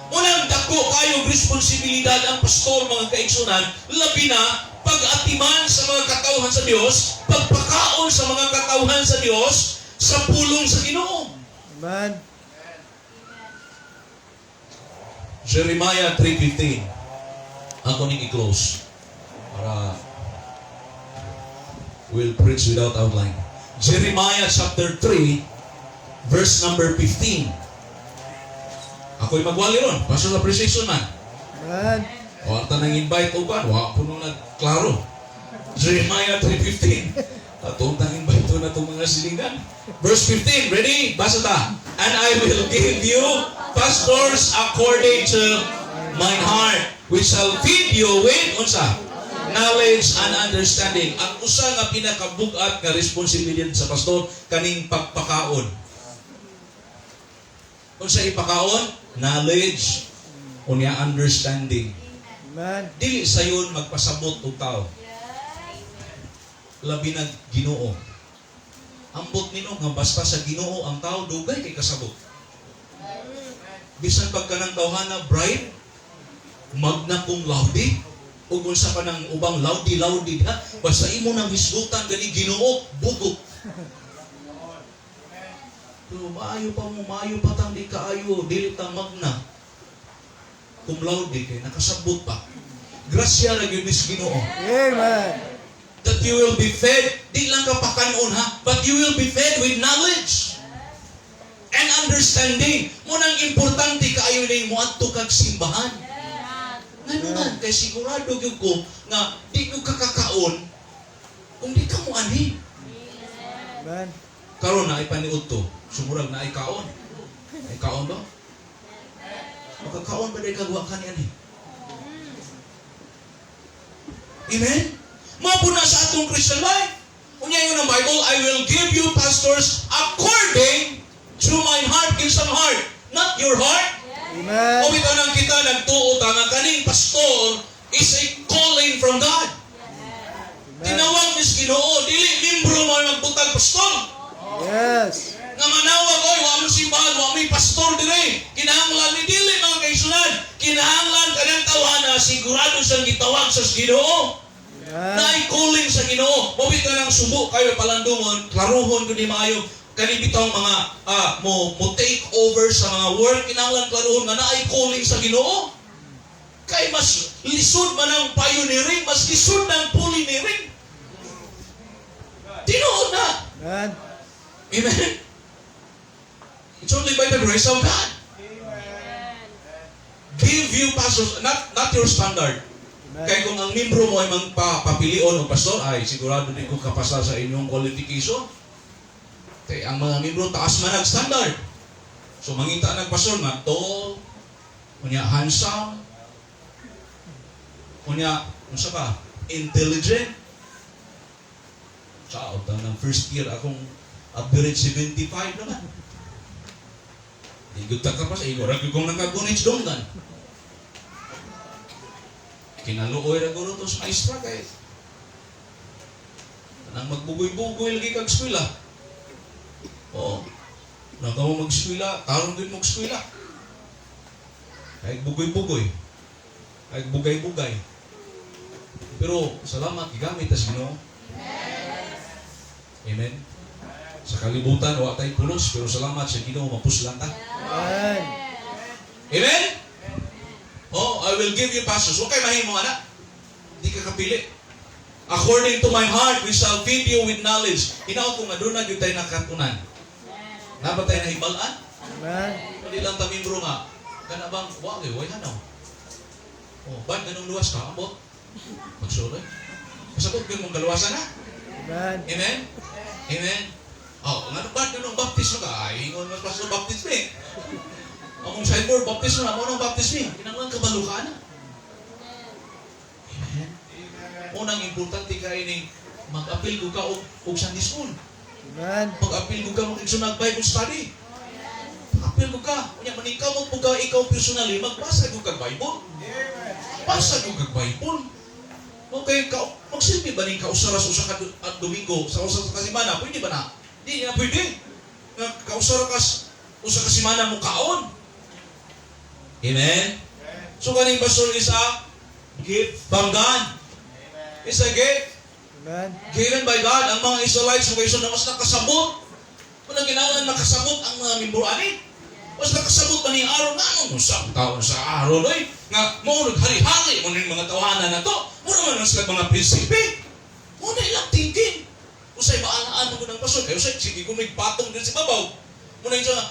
Unang dako kayong responsibilidad ang pastor, mga kaigsunan, labi na pag-atiman sa mga katauhan sa Dios, pagpakaon sa mga katauhan sa Dios, sa pulong sa Ginoo. Amen. Jeremiah 3:15. Ako ning i-close para we'll preach without outline. Jeremiah chapter 3 verse number 15. Ako'y magwali ron, pastor appreciation man. Amen. O ata nang invite o ba? Wa po nung nagklaro. Jeremiah 3:15. Atong tang invite na itong mga silingan. Verse 15, ready? Basa ta. And I will give you pastors according to mine heart, which shall feed you with, unsa? Knowledge and understanding. Ang usa nga pinakabugat nga responsibilidad sa pastor, kaning pagpakaon. Unsa ipakaon? Knowledge. Unya understanding. Amen. Dili sayon magpasabot og tao. Labi na Ginoo. Ambot nino nga basta sa Ginoo ang tao dugay kay kasabot. Bisan pagka ng tawhana bride, magna cum laude, ug unsa pa nang ubang laude ha, basta imo nang hisgutan gani Ginoo, bugok. Pero maayo pa tang di kaayo, dili ta magna cum laude kay nakasabot pa. Grasya ra gyud ni Ginoo. Amen. That you will be fed, di lang ka pakanon ha, but you will be fed with knowledge and understanding. Munang importante kaayo ning moadto kag simbahan. Ngano man kay sigurado gyud ko nga di ko kakakaon kung di ka mo anhi. Amen. Karon na ay paniudto, sumurag na ay kaon. Ay kaon ba? Makakaon ba dahil kagwa ka ni anhi? Amen? Mapo na sa atong Christian life. Unya yun ang Bible, I will give you pastors according to mine heart, isang heart, not your heart. Amen. O bitaw nang kita nagtuo ta nga kaning pastor is a calling from God. Tinawag ni Ginoo, dili membro mo magbutang pastor. Yes. Nga manawag, oy, wa mo simbahan, wa mo pastor dire. Kinahanglan ni dili mga kaigsunan. Kinahanglan kanang tawhana sigurado siyang gitawag sa Ginoo. Naay calling sa Ginoo. Mabit na lang subo kayo palandungon, klaruhon ko di maayo. Kani bitong mga mo take over sa mga work, kinahanglan klaruhon nga naay calling sa Ginoo. Kay mas lisod man ang pioneering, mas lisod ng pioneering. Tinuod na. Amen. Amen. It's only by the grace of God. Give you pastors, not your standard. Kaya kung ang membro mo ay magpapilion o pastor, ay sigurado din kung kapasa sa inyong qualification. Kaya ang mga membro taas man ang standard. So mangita ng pastor nga tall, kunya handsome, kunya unsa ka, intelligent. Sa ng first year akong average 75 naman. Higit ka pa sa igora kung nakagunits donggan. Kinaluoy ra guro to sa maestra kay nang magbugoy-bugoy lagi kag eskwela. Oo. Nang kamo mag-eskwela, tarong din mo eskwela. Kay bugoy-bugoy. Kay bugay-bugay. Pero salamat gigamit as Ginoo. Amen. Sa kalibutan wa tay pulos pero salamat sa Ginoo mapuslan ta. Amen. Amen. Oh, I will give you pastors. Huwag kayo mahimo, anak. Hindi ka kapili. According to my heart, we shall feed you with knowledge. Hinaot ko nga doon na yung tayo nakatunan. Nga ba tayo nahibalaan? Amen. Hindi lang tamimbro nga. Kana bang, wag eh, way hanaw. Oh, ba't ganun luwas ka? Ambot? Magsuloy. Kasabot yun mong kaluwasan na. Amen. Amen? Amen? Oh, nga ba't ganun baptismo ka? Ay, ingon mas pastor baptismo eh. Among sideboard, baptismo na, mo nang baptismo eh. Kinanglan kabalo ka na. Amen? Unang importante ka ini, mag-apil ko ka og Sunday school. Amen. Mag-apil ko ka mag-igsunag Bible study. Mag-apil ko ka. Kanya manikaw mo ka ikaw personally, magbasa ko kag Bible. Basa ko kag Bible. Okay, magsilbi ba ning kausaras usa ka Domingo sa usa ka semana? Pwede ba na? Di na pwede. Kausaras usa ka semana mo kaon. Amen? So kaning pastor is a gift from God. It's a gift. Amen. Given by God, ang mga Israelites mga iso na mas nakasabot. Kung ginawang nakasabot ang mga membro ani, mas nakasabot pa ni Aaron nga nung usang taon sa Aaron ay nga mo naghari-hari mo ng mga tawanan na to. Mura man sila mga prinsipe. Mo na ilang thinking. Usay maalaan mo ng pastor. Kaya usay, sige kung may patong din si babaw. Mo na yung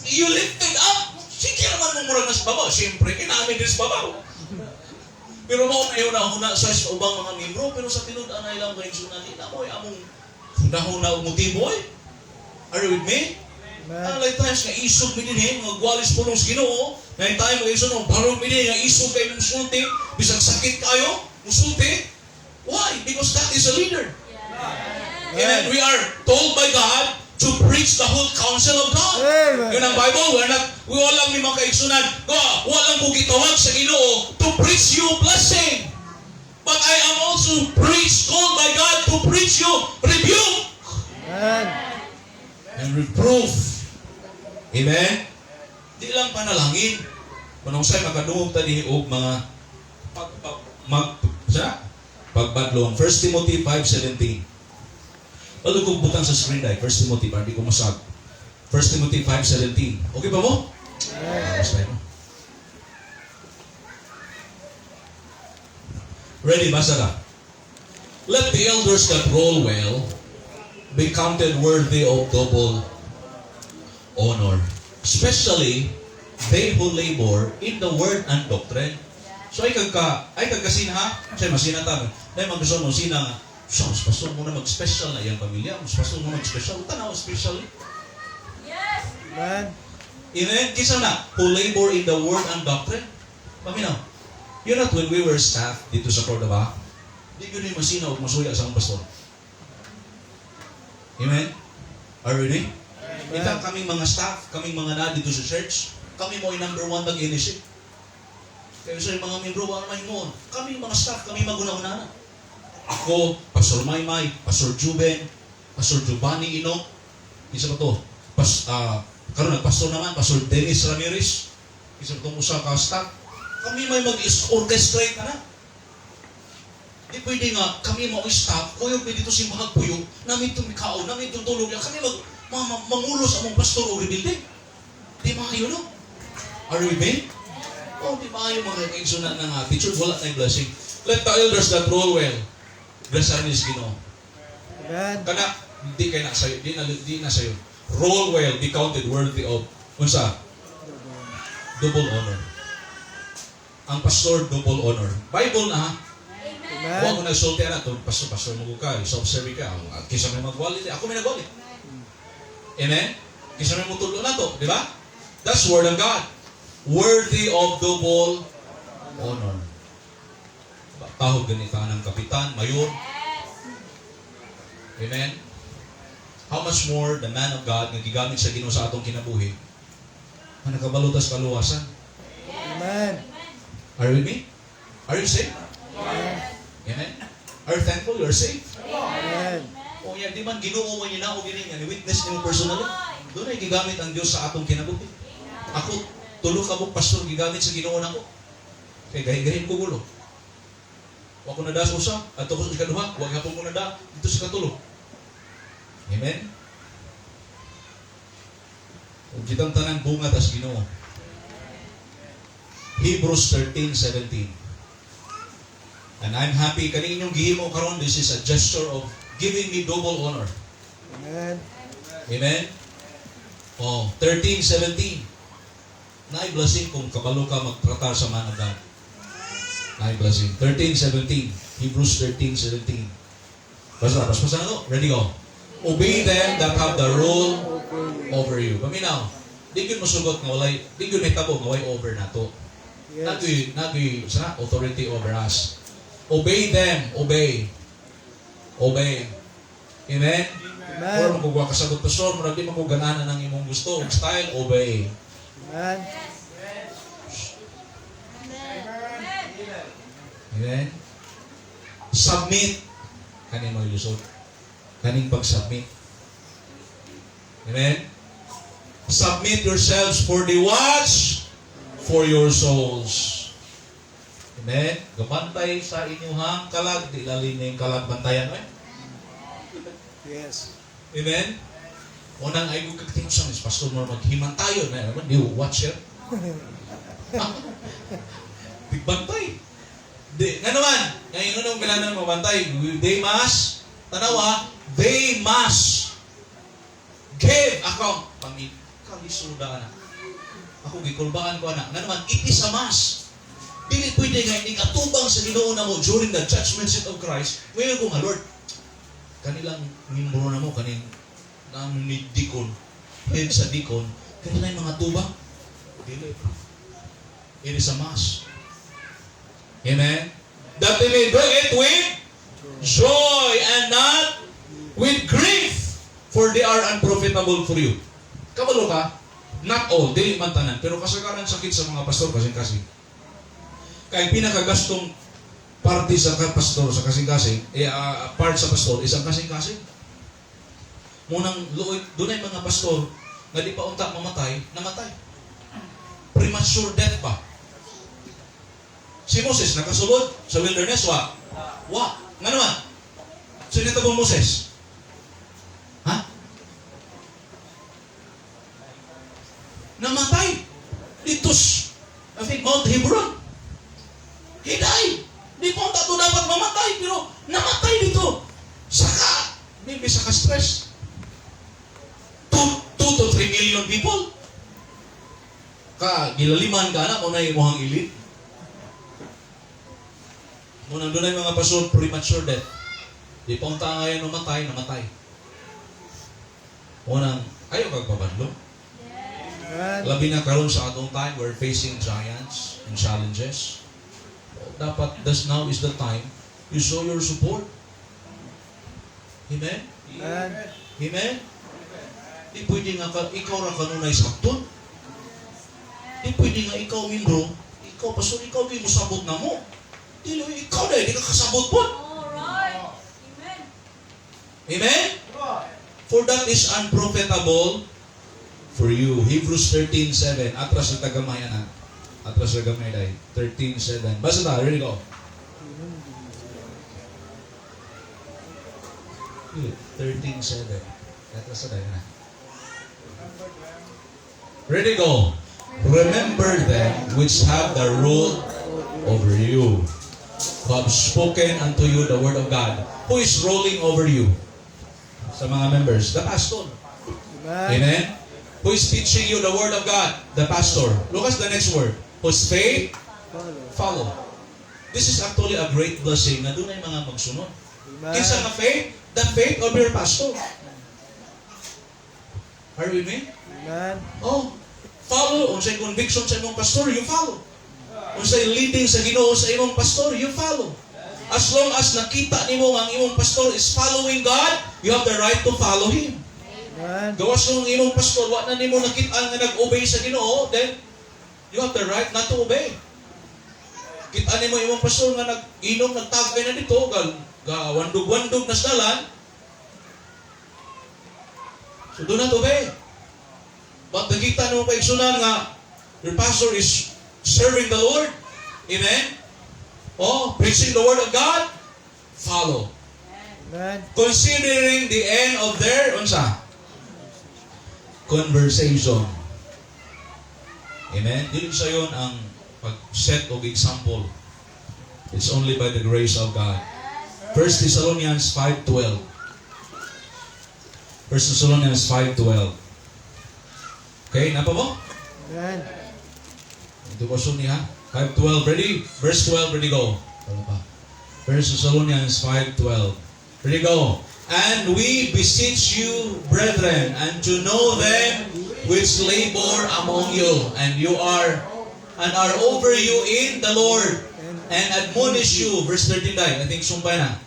you lifted up. Sige naman mong mura na sa babaw. Siyempre, kinamin din sa babaw. Pero mo na yun na sa ubang mga membro. Pero sa tinud-an na ilang kayo sunan, ina mo ay among hunahuna o motibo eh. Are you with me? Amen. Like times nga isog mi din mga gwalis pulong sa Ginoo. Ngay tayo mga isog no barog mi din nga isog kay musulti, bisag sakit kayo, musulti. Why? Because that is a leader. Amen. We are told by God to preach the whole counsel of God. Amen. Yun ang Bible. We walang ni mga kaigsunan. Walang ko gitawag sa Ginoo to preach you blessing. But I am also called by God to preach you rebuke Amen. and reproof. Amen? Di lang panalangin. Kung sa'yo makadungog tadi o mga pagbadlong. 1 Timothy 5:17. Palugog butang sa screen dahil 1 Timothy, para di ko masag. 1 Timothy 5:17. Okay ba mo? Amen. Ready, basa ka. Let the elders that roll well be counted worthy of double honor, especially they who labor in the word and doctrine. So ay kagkasin ha? Siya masina tabi. Dahil mag-gusto mo sina, so mas pastor mo na mag-special na iyang pamilya. Mas pastor mo mag-special. Tanaw special. Amen. Amen? Kisa na, who labor in the word and doctrine. Paminaw. You know, when we were staff dito sa Cordova, di ko na masina o masuya sa mga pastor. Amen? Are you ready? Ita kaming mga staff, kaming mga na dito sa church, kami mo ay number 1 mag-initiate. Kaya sa mga membro, ano may mo? Kami mga staff, kami maguna-una na. Ako, Pastor Maymay, Pastor Juben, Pastor Giovanni Ino, isa ba to? Karon nagpastor naman, Pastor Dennis Ramirez, isa ba itong usa ka staff. Kami may mag-orchestrate na na. Di pwede nga, kami mga staff, kuyog may dito simbahag kuyog, namin tumikaw, namin tutulog yan, kami mangulos among pastor o rebuilding. Di maayo no? Are we babe? Oh, di maayo mga kaigsunan ng attitude, wala tayong blessing. Let the elders that roll well, blessarin is Ginoo. Amen. Kana, di kayo na sa'yo, di na sa'yo. Roll well, be counted worthy of, unsa? Double honor. Ang pastor, double honor. Bible na ha? Huwag mo Amen. nagsulti na ito, pastor mo ka, self-serving ka, kisa may magwali, ako may nagwali. Amen? Kisa may mutulo na to, di ba? That's word of God. Worthy of double honor. Tahog ganita ng kapitan, mayor. Amen? How much more the man of God nga gigamit sa Ginoo sa atong kinabuhi na nakabalutas kaluwasan. Amen. Are you with me? Are you safe? Amen? Are you thankful you're safe? Amen. O yan, di man Ginoo mo yun na o gining yan, witness niyo personally. Doon ay gigamit ang Diyos sa atong kinabuhi. Ako, tulo ka mo, pastor, gigamit sa Ginoo na ko. Kaya gahin-gahin ko gulo. Huwag ko na da sa usa, at ako sa ikaduha, huwag hapon ko na da, dito sa katulo. Amen? Kung kitang tanan bunga tas Ginoo. Hebrews 13:17. And I'm happy, kaning inyong gihimo karon, this is a gesture of giving me double honor. Amen. Amen? Oh, 13:17. naay blessing kung kabalo ka magtratar sa man of God. Naay blessing. 13:17. Hebrews 13:17. Basta na to. Ready, go. Obey them that have the rule over you. Paminaw, di yun masugot nga walay, di yun may tabo nga walay over na to. Yes. Nagui sa authority over us. Obey them, obey. Obey. Amen? Amen. Or magugwa ka sa pastor, marag di magugananan ng imong gusto, ug style, obey. Amen. Amen? Submit. Kaning mga ilusot. Kaning pag-submit. Amen? Submit yourselves for the watch for your souls. Amen? Gabantay sa inyuhang kalag, di lalim na yung kalag bantayan. Yes. Amen? Unang ay kong kagting sa mis, pastor mo maghiman tayo. Naman, di watch it. Bigbantay. Nga naman, ngayon nung kailangan mabantay, they must, tanawa, they must give account. Kalisuda na. Ako gikulbaan ko na. Nga naman, it is a must. Dili pwede nga, hindi katubang sa Ginoo na mo during the judgment seat of Christ. Ngayon ko nga, Lord, kanilang mimbro na mo, kaning namin dikon, head sa dikon, kanilang mga tubang. Dili. It is a must. Amen? That they may do it with joy and not with grief, for they are unprofitable for you. Kabalo ka? Not all, dili man tanan. Pero kasagaran sakit sa mga pastor kasing-kasing. Kaya pinakagastong parte sa pastor sa kasing-kasing, part sa pastor is ang kasing-kasing. Munang luoy, dunay mga pastor na di pa unta mamatay, namatay. Premature death pa. Si Moses, nakasulod sa wilderness, wa. Nga naman. Sino ito Moses? Ha? Namatay. Ditos, I think, Mount Hebron. He died. Di pa unta to dapat mamatay, pero namatay dito. Saka, maybe saka stress. 2 to 3 million people. Gilaliman ka na kung na imuhang elite. Munang doon ay mga pastor, premature death. Di pa unta ngayon namatay. Munang, ayaw kagpabadlo. Amen. Labi na karon sa atong time, we're facing giants and challenges. Dapat, now is the time you show your support. Amen? Amen. Amen? Di pwede nga ikaw ra kanunay sakton. Di pwede nga ikaw membro, ikaw pastor, ikaw kayo musabot na mo. Di ikaw na, di ka kasabot po. Alright. Amen. Amen? For that is unprofitable for you. Hebrews 13:7. Atras na tagamay na. Atras na gamay dahil. 13:7. Basta na, ready go. 13:7. Atras na dahil na. Ready go. Remember them which have the rule over you, who have spoken unto you the word of God. Who is ruling over you? Sa mga members, the pastor. Amen. Amen? Who is teaching you the word of God? The pastor. Look at the next word. Whose faith? Follow. This is actually a great blessing na doon ay mga magsunod. Amen. Kinsa nga faith? The faith of your pastor. Are you with me? Amen. Oh, follow. Unsay conviction sa imong pastor, you follow. Unsay leading sa Ginoo sa imong pastor, you follow. As long as nakita nimo ang imong pastor is following God, you have the right to follow Him. Amen. Gawas nung imong pastor, wa na nimo nakita nga nag-obey sa Ginoo, then you have the right not to obey. Kita nimo imong pastor nga nag-inom, nagtagay na dito, wandog-wandog na sa dalan, so do not obey. But nakita nimo paigsunan nga your pastor is serving the Lord. Amen? Oh, preaching the word of God, follow. Amen. Considering the end of their conversation. Amen? Dili sa yon ang pag-set of example. It's only by the grace of God. 1 Thessalonians 5:12. 1 Thessalonians 5:12. Okay, napa mo? Amen. Ito ko suni ha. 5:12. Ready? Verse 12. Ready, go. Wala pa. 1 Thessalonians 5:12. Ready, go. And we beseech you, brethren, and to know them which labor among you, and are over you in the Lord, and admonish you. Verse 13, I think sumpay na.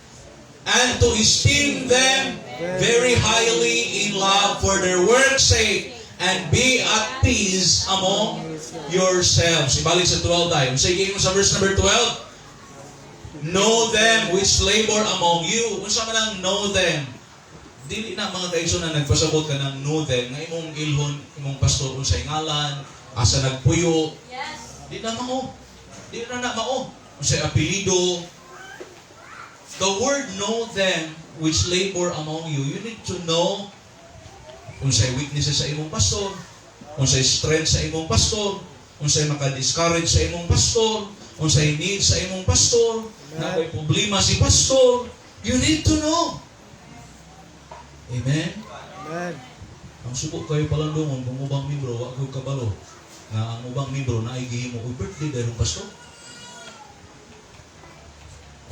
And to esteem them very highly in love for their work's sake, and be at peace among yourselves. Ibalik sa 12 tayo. Sige mo sa verse number 12. Know them which labor among you. Kung saan man ang know them, dili na mga kaiso na nagpasabot ka ng know them, nga imong ilhon, imong pastor kung sa ngalan, asa nagpuyo. Yes. Di na mao. Di na mao. Kung sa apelido. The word know them which labor among you, you need to know kung sa'y weaknesses sa imong pastor, kung sa'y strength sa imong pastor, kung sa'y maka-discourage sa imong pastor, kung sa'y need sa imong pastor, na may problema si pastor, you need to know. Amen? Amen. Ang subok kayo palang dungon, kung ubang membro, wag kayo kabalo, na ang ubang membro na igihimo, birthday dahil ng pastor.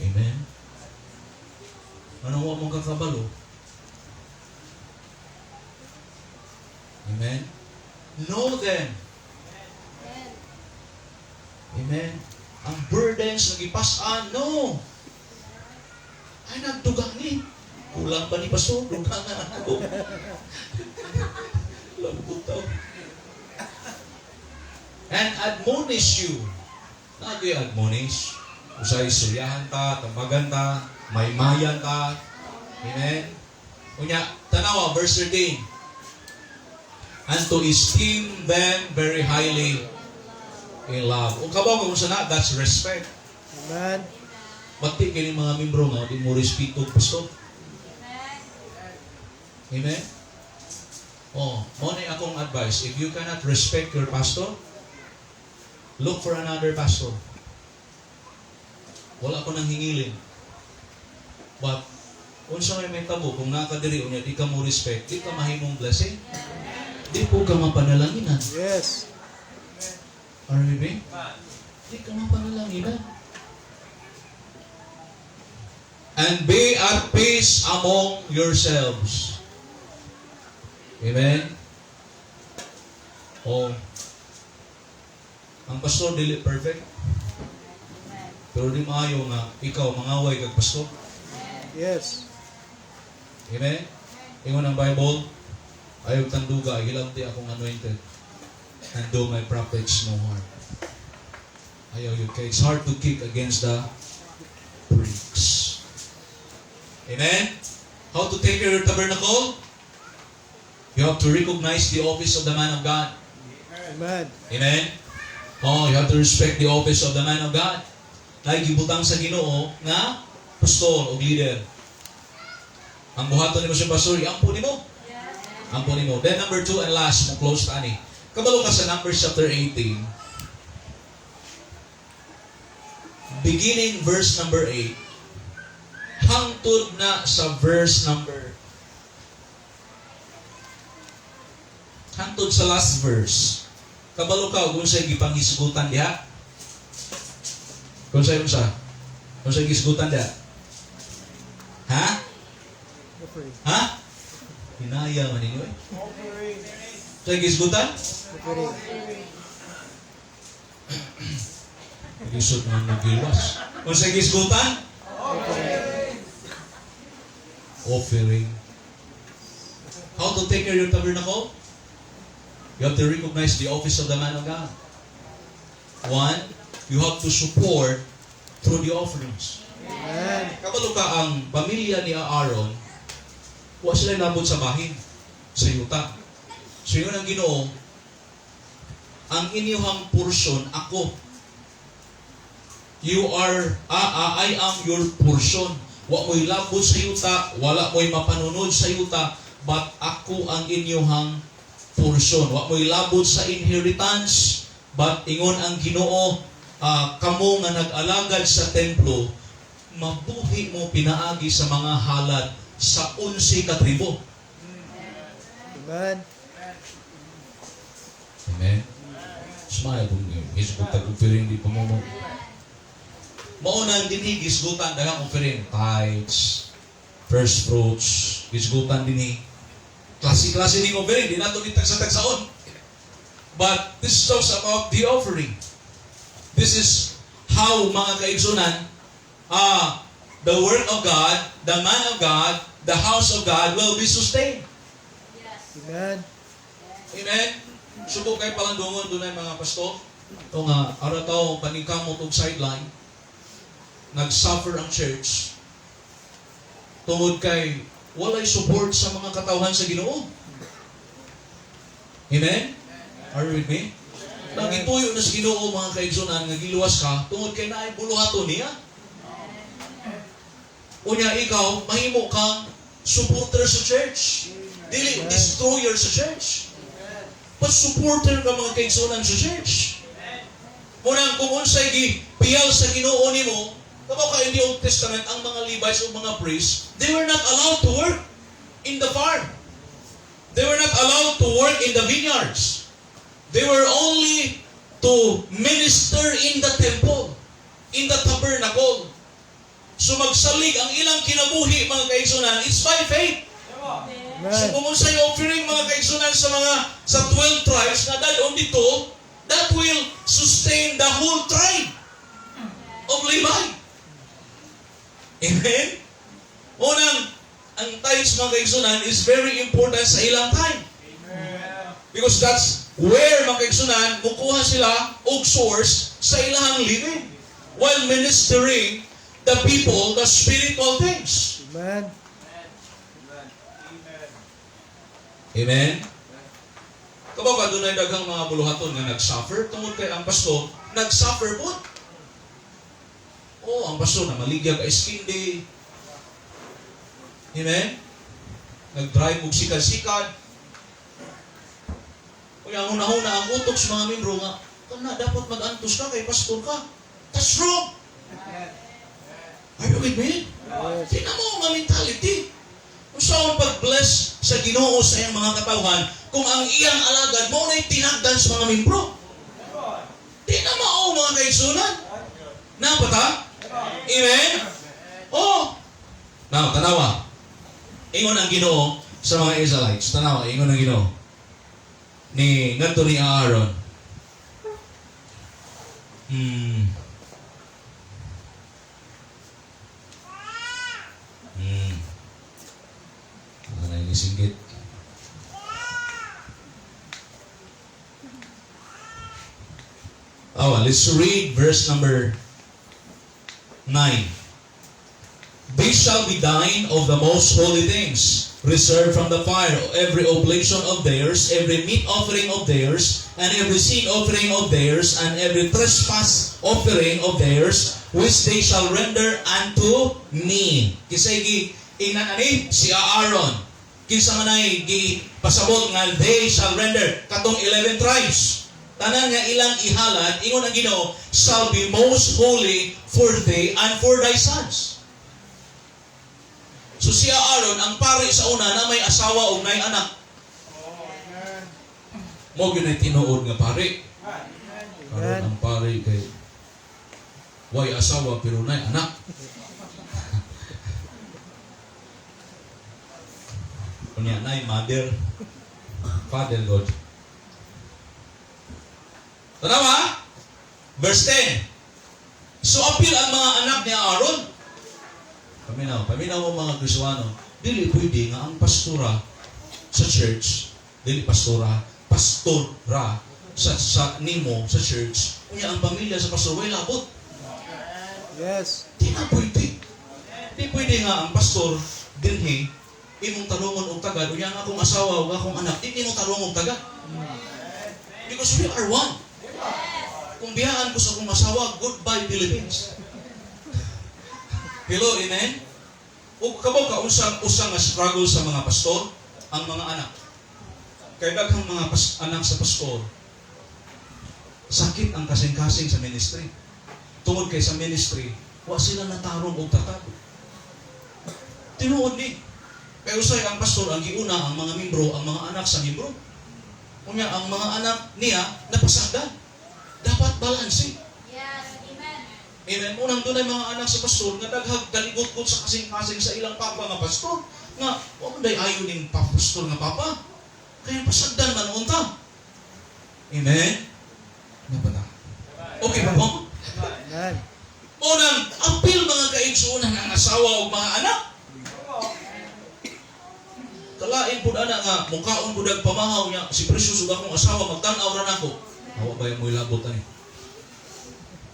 Amen? Ano mo mong kakabalo? Amen? Know them. Amen? Ang burdens na gipasan, no. Ay, nagdugang ni. Kulang pa ni Pastor, dugang na ako. Lambutaw. And admonish you. Nagay admonish. Usay suyahan ta, tamagan ta, maymayan ta. Amen? Unya, tanawa, verse 13. And to esteem them very highly in love. Kung kabaw kung sana, that's respect. Amen. Bati kayo mga membro nga, di mo respeto pastor. Amen? Oh, mo na akong advice. If you cannot respect your pastor, look for another pastor. Wala ko nang hingilin. But, kung sa may tabo, kung nakadiri niya, di ka mo respect, di ka mahimong blessing, di po ka mapanalanginan. Yes. Are you with me? Di ka mapanalanginan. And be at peace among yourselves. Amen? Oh, ang pastor dili perfect. Pero di maayo nga ikaw mangaway kag pastor. Yes. Amen? Ingon ang Bible, ayaw tanduga, hilabdi akong anointed, and do my prophets no harm. Ayaw yun. Kaya it's hard to kick against the pricks. Amen? How to take care of your tabernacle? You have to recognize the office of the man of God. Amen. Amen? Oh, you have to respect the office of the man of God. Nagibutang sa Ginoo nga pastor o leader. Ang buhaton nimo sa pastor, ampo nimo. Ampo nimo. Then number 2 and last, mo close ta ani. Kabalo ka sa Numbers chapter 18. Beginning verse number 8. Hangtod na sa verse number. Hangtod sa last verse. Kabalo ka kung sa'y gipanghisgutan diha. Kung sa'y gisgutan diha. Ha? Offering. Ha? Hinaya man ninyo eh. Sa'y gisgutan? Offering. Lisod man nagiwas. Kung sa'y gisgutan? Offering. How to take care of your tabernacle? You have to recognize the office of the man of God. 1, you have to support through the offerings. Amen. Kabalo ka ang pamilya ni Aaron, wa sila nabot sa bahin, sa yuta. So yun ang Ginoo, ang inyong portion, ako. I am your portion. Wa mo'y labot sa yuta, wala mo'y mapanunod sa yuta, but ako ang inyong portion. Wa mo'y labot sa inheritance, but ingon ang Ginoo, kamo nga nag-alagad sa templo, mabuhi mo pinaagi sa mga halad sa 11 katribo. Amen. Amen. Smile kung hisgutan offering di pamumo. Maunang dinhi hisgutan daghang offering, tithes, first fruits, hisgutan dinhi. Klase-klase ning offering, di nato ditagsa-tagsaon. But this talks about the offering. This is how mga kaigsunan, the work of God, the man of God, the house of God will be sustained. Yes. Amen. Amen? Subo kay palandungon doon ay mga pastor. Ito nga, arataw paningkamot og sideline. Nag-suffer ang church. Tungod kay walay support sa mga katawhan sa Ginoo. Amen? Are you with me? Nagituyo na sa Ginoo mga kaigsunan nga giluwas ka tungod kay naay buluhaton niya. Unya ikaw mahimo kang supporter sa church. Dili destroyer sa church. But supporter ka mga kaigsunan sa church. Munang kung unsay gipiyaw sa Ginoo nimo, kamo ka in the Old Testament ang mga Levites o mga priests, they were not allowed to work in the farm. They were not allowed to work in the vineyards. They were only to minister in the temple, in the tabernacle. So magsalig ang ilang kinabuhi mga kaigsunan, it's by faith. So kung unsay offering mga kaigsunan sa 12 tribes na dadon dito, that will sustain the whole tribe of Levi. Amen? Unang, ang tithes mga kaigsunan is very important sa ilang time. Because that's where mga kaigsunan, mukuha sila og source sa ilang living while ministering the people the spiritual things. Amen. Amen? Kabaw ka, doon ay daghang mga buluhaton nga nag-suffer tungod kay ang pastor, nag-suffer po. Ang pastor na maligya ka iskindi. Amen? Nag-drive og sikad-sikad. Kaya ang una-una, ang utok sa mga membro nga, na dapat mag-antos ka kay pastor ka. That's wrong! Are you with me? Yes. Tingnan mo ang mentality. Kung saan pag-bless sa Ginoo sa iyang mga katawhan, kung ang iyang alagad mo na'y tinagdan sa mga membro. Di na mao mga kaigsunan. Napata? Amen? Now, tanawa. Ingon ang Ginoo sa mga Israelites. Tanawa, ingon ang Ginoo. Ngadto ni Aaron. Ano yung singgit? Let's read verse number 9. This shall be thine of the most holy things, reserved from the fire, every oblation of theirs, every meat offering of theirs, and every sin offering of theirs, and every trespass offering of theirs, which they shall render unto me. Kisay inanani si Aaron. Kinsa manay pasabot nga they shall render katong 11 tribes. Tanan nga ilang ihalad, ingon ang Ginoo, shall be most holy for thee and for thy sons. So si Aaron, ang pari sa una na may asawa o may anak. Mo yun ay tinuod nga pari. Karon ang pari kay way asawa pero nay anak. Kunya nay mother, father God. Tanawa? Verse 10. So appeal ang mga anak ni Aaron. Paminaw mo mga Kristoano, dili pwede nga ang pastora sa church, pastora sa nimo sa church, kunya ang pamilya sa pastor way labot. Yes. Di na pwede. Di pwede nga ang pastor dinhi imong talungon og tagad, unya nga akong asawa ug akong anak, di imong talungon og tagad. Because we are one. Kung biyaan ko sa akong asawa, goodbye Philippines. Hello, amen? O kabaw ka, usang nga struggle sa mga pastor, ang mga anak. Kaya daghang mga anak sa pastor, sakit ang kasing-kasing sa ministry. Tungod kay sa ministry, wa sila natarong og tatag. Tinuod ni. Kaya usay ang pastor, ang giuna, ang mga membro, ang mga anak sa membro. Kunya, ang mga anak niya, napasagdan. Dapat balanse. Yes. Amen. Amen. Unang doon ay mga anak sa pastor nga daghag kaligot-got sa kasing-kasing sa ilang papa nga pastor. Nga, wala day ayaw ning pastor nga papa. Kaya pasagdan man unta. Amen. Ano ba na? Okay pa po? Amen. Unang, apil mga kaigsuunan ng asawa o mga anak. Kalain po na nga, mukhaon po pamahaw niya, si Precious ug akong asawa, magtanaw ra nako. Hawa ba yung mo ilabot ani?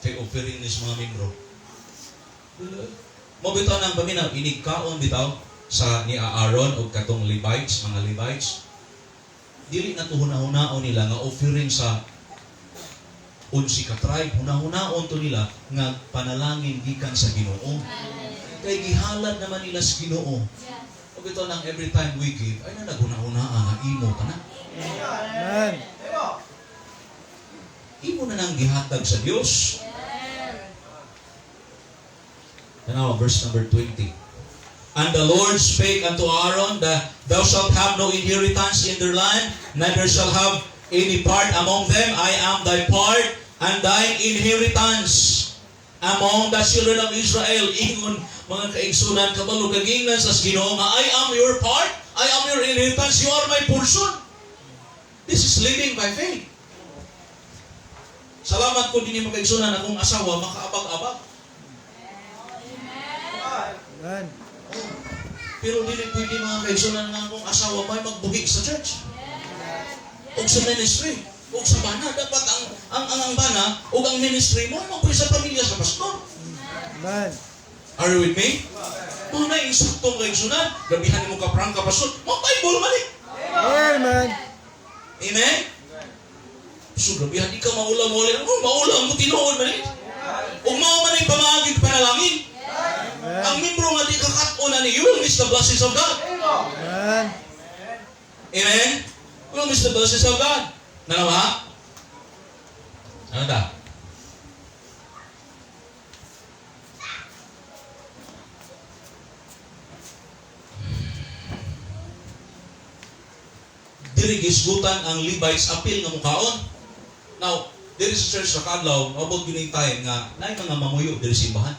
Kay offering ni mga membro. Mo bitaw nang paminaw, inigkaon bitaw sa ni Aaron o katong Levites, mga Levites. Dili na to hunahunahon nila nga offering sa unsi ka tribe, hunahunahon to nila nga panalangin gikan sa Ginoo. Kay gihalad naman nila sa Ginoo. O bitaw nang every time we give, ay na naghunahunaan nga imo ka na. Amen. Imo na nang gihatag sa Dios. Now, verse number 20. And the Lord spake unto Aaron that thou shalt have no inheritance in their land, neither shall have any part among them. I am thy part and thine inheritance among the children of Israel. Ingon mga kaigsunan, kabalo kagingan sa Ginoo nga I am your part, I am your inheritance, you are my portion. This is living by faith. Salamat ko din mga kaigsunan akong asawa makaabag-abag. Amen. Pero dili pwede mga kaigsunan nga akong asawa may magbuhi sa church. O sa ministry. O sa bana. Dapat ang bana o ang ministry mo magbuhi sa pamilya sa pastor. Amen. Are you with me? Mga na insaktong kaigsunan. Gabihan mo ka prang ka pastor. Mag-Bible man eh. Amen. Amen? So gabihan di ka maulam-ulam. Maulam mo tinuon man eh. O man ay pamagig panalangin. Ang membro nga di kakatunan ni you will miss the blessings of God. Amen. Amen? You will miss the blessings of God. Nalawa? Ano ta? Diri gisgutan ang Levites apil nga mukaon. Now, there is a church sa Kadlaw, abot gining time nga naay mga mamuyo diri simbahan.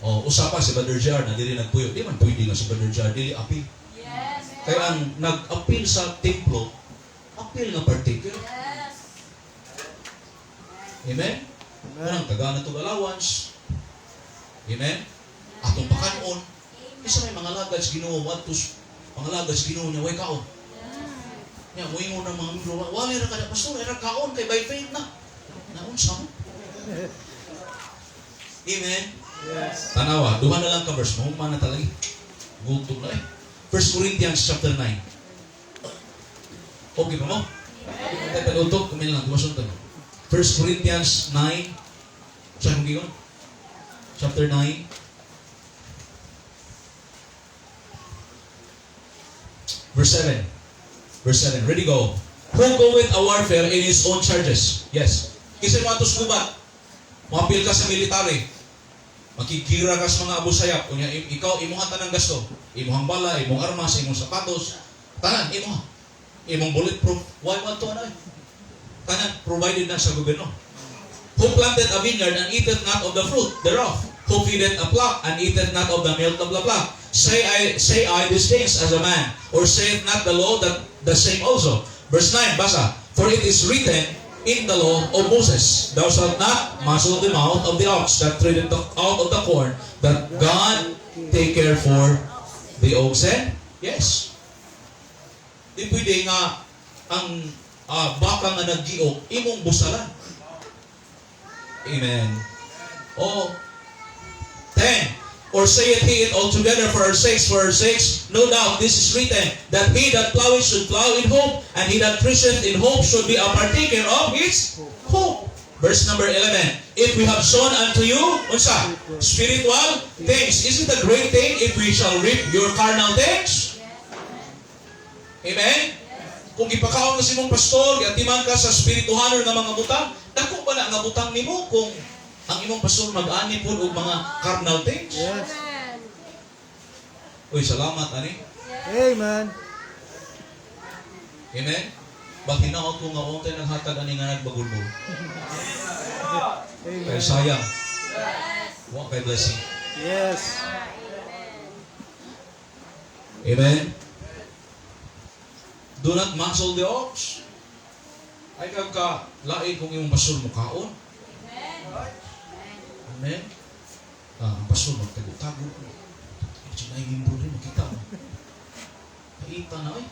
O, usapa si Brother Jar na dili nagpuyo. Di man pwede nga si Brother Jar, dili apil. Yes. Kaya ang nag-apil sa templo, apil nga particular. Yes. Amen? Unang taga na itong allowance. Amen? Atong pakanon. Isa may mga lagads Ginoo, watos, mga lagads Ginoo niya, way kaon. Nga, muwi mo ng mga membro, wali ra ka na, pastor, era kaon, kay by faith na. Naunsa mo. Amen? Yes. Tanawa, duha na lang ka verse mo, mana talaga. Gultog na eh. 1 Corinthians chapter 9. Okay pa mo? Tayo palutok, kumain lang, dumasuntan. 1 Corinthians 9. Saan kong giyon? Chapter 9. Verse 7. Verse 7. Ready, go. Who goeth a warfare in his own charges? Yes. Kasi mga tusgubat. Mapil ka sa military. Makikira ka sa mga abusayap. Kunya, ikaw, imuha tanang gasto. Imuhang bala, imong armas, imong sapatos. Tanan, imuha. Imong bulletproof. Why want to ano? Tanan, provided na sa gobyerno. Who planted a vineyard and eateth not of the fruit thereof? Who feedeth a flock and eateth not of the milk of the flock? Say I these things as a man, or saith not the law that the same also? Verse 9, basa. For it is written in the law of Moses, thou shalt not muzzle the mouth of the ox that treadeth out of the corn, that God take care for the oxen. Yes. Di pwede nga ang baka nga nag-giok, imong busalan. Amen. Oh. 10. Or saith he it altogether for our sakes, no doubt this is written, that he that ploweth should plow in hope, and he that preacheth in hope should be a partaker of his hope. Verse number 11. If we have sown unto you, unsa? Spiritual things. Is it a great thing if we shall reap your carnal things? Amen? Kung ipakaon ka si mong pastor, atiman ka sa spirituhanon nga mga butang, dako ba na nga butang nimo kung ang imong pastor mag-ani po og mga carnal things? Yes. Uy, salamat, ani. Amen. Amen? Bakit hinaot ko nga kung tayo naghatag ani nga nagbagulbo? Amen. Kaya sayang. Wa kay blessing. Yes. Amen? Do not muzzle the ox. Ay kag ka lain kung imong pastor mo kaon. Amen? Ang pastor magtago-tago. Sinay membro rin, makita mo. Kaita na ay.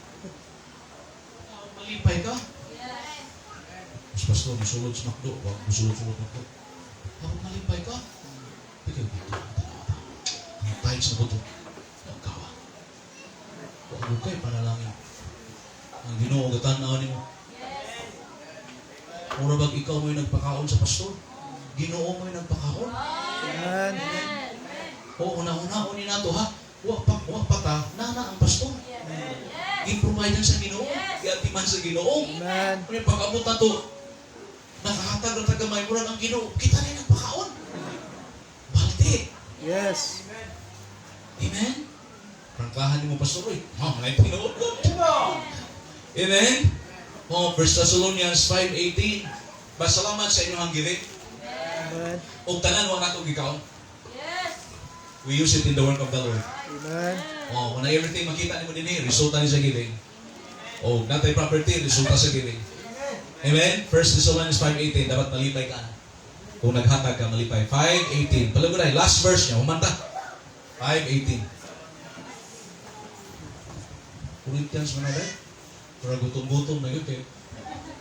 Malipay ka. Mas pastor, musulod sa makdo. Wag musulod-sulod makdo. Ako malipay ka. Bigay dito. Ang tayo sa buto. Nagkawa. Huwag kayo panalangin. Ang Ginoo gatanaw nimo. Mura bag ikaw mo'y nagpakaon sa pastor? Ginoo mo'y nagpakaon? Amen. O una-una ni nato ha. Wa pa ta nana ang pastor. I-provide sa Ginoo. I-atiman sa Ginoo. Amen. Kung pag-abot na to, nakahatag na tagamay mura ang Ginoo. Kita rin nagpakaon. Balde. Yes. Amen? Prangkahan mo pastor eh. Malay tinuod ko. Amen? 1 Thessalonians 5:18. Pasalamat sa inyong giving. Amen. O tanan mo nato gikaon. We use it in the work of the Lord. Amen. Kung na everything makita ni mo din resulta ni sa giving. O natay property, resulta sa giving. Amen? 1 Thessalonians 5:18. Dapat malipay ka na. Kung naghatag ka, malipay. 5:18. Palago na, last verse niya. Humanta. 5:18. Corinthians mo na ba? Para gutom-gutom na yun kayo.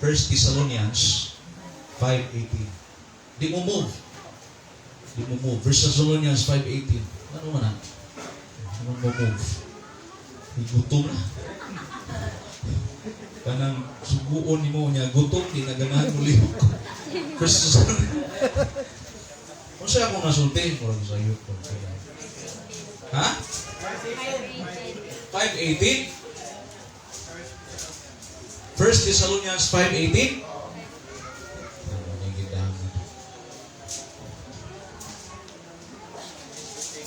1 Thessalonians 5:18. Di mo move. 1 Thessalonians 5:18. Ano man na? Ano mo move? Gutom na. Kanang suguon ni mo niya, gutom, di na ganahan mo lihok. 1 Thessalonians. Kung siya akong nasulti, murag sa iyo. Ha? 5:18? 1 Thessalonians 5:18?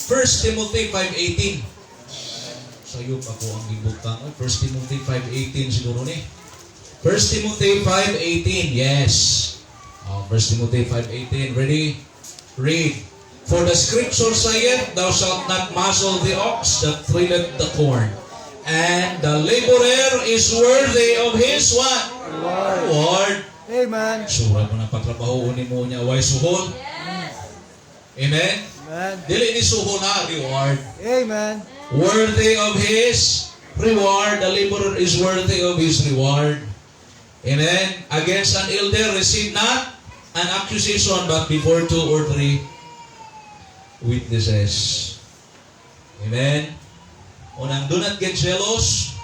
First Timothy 5:18. Sayop ako ang gibutang. 1 Timothy 5:18 siguro ni. 1 Timothy 5:18. Yes. 1 Timothy 5:18. Ready? Read. For the scripture saith, thou shalt not muzzle the ox that treadeth the corn. And the laborer is worthy of his what? Reward. Amen. Sura mo na patrabaho ni mo niya. Why suhol? Amen? Amen. Dili ni suhol na reward. Amen. Worthy of his reward. The laborer is worthy of his reward. Amen? Against an elder, receive not an accusation, but before 2 or 3 witnesses. Amen? Unang, do not get jealous.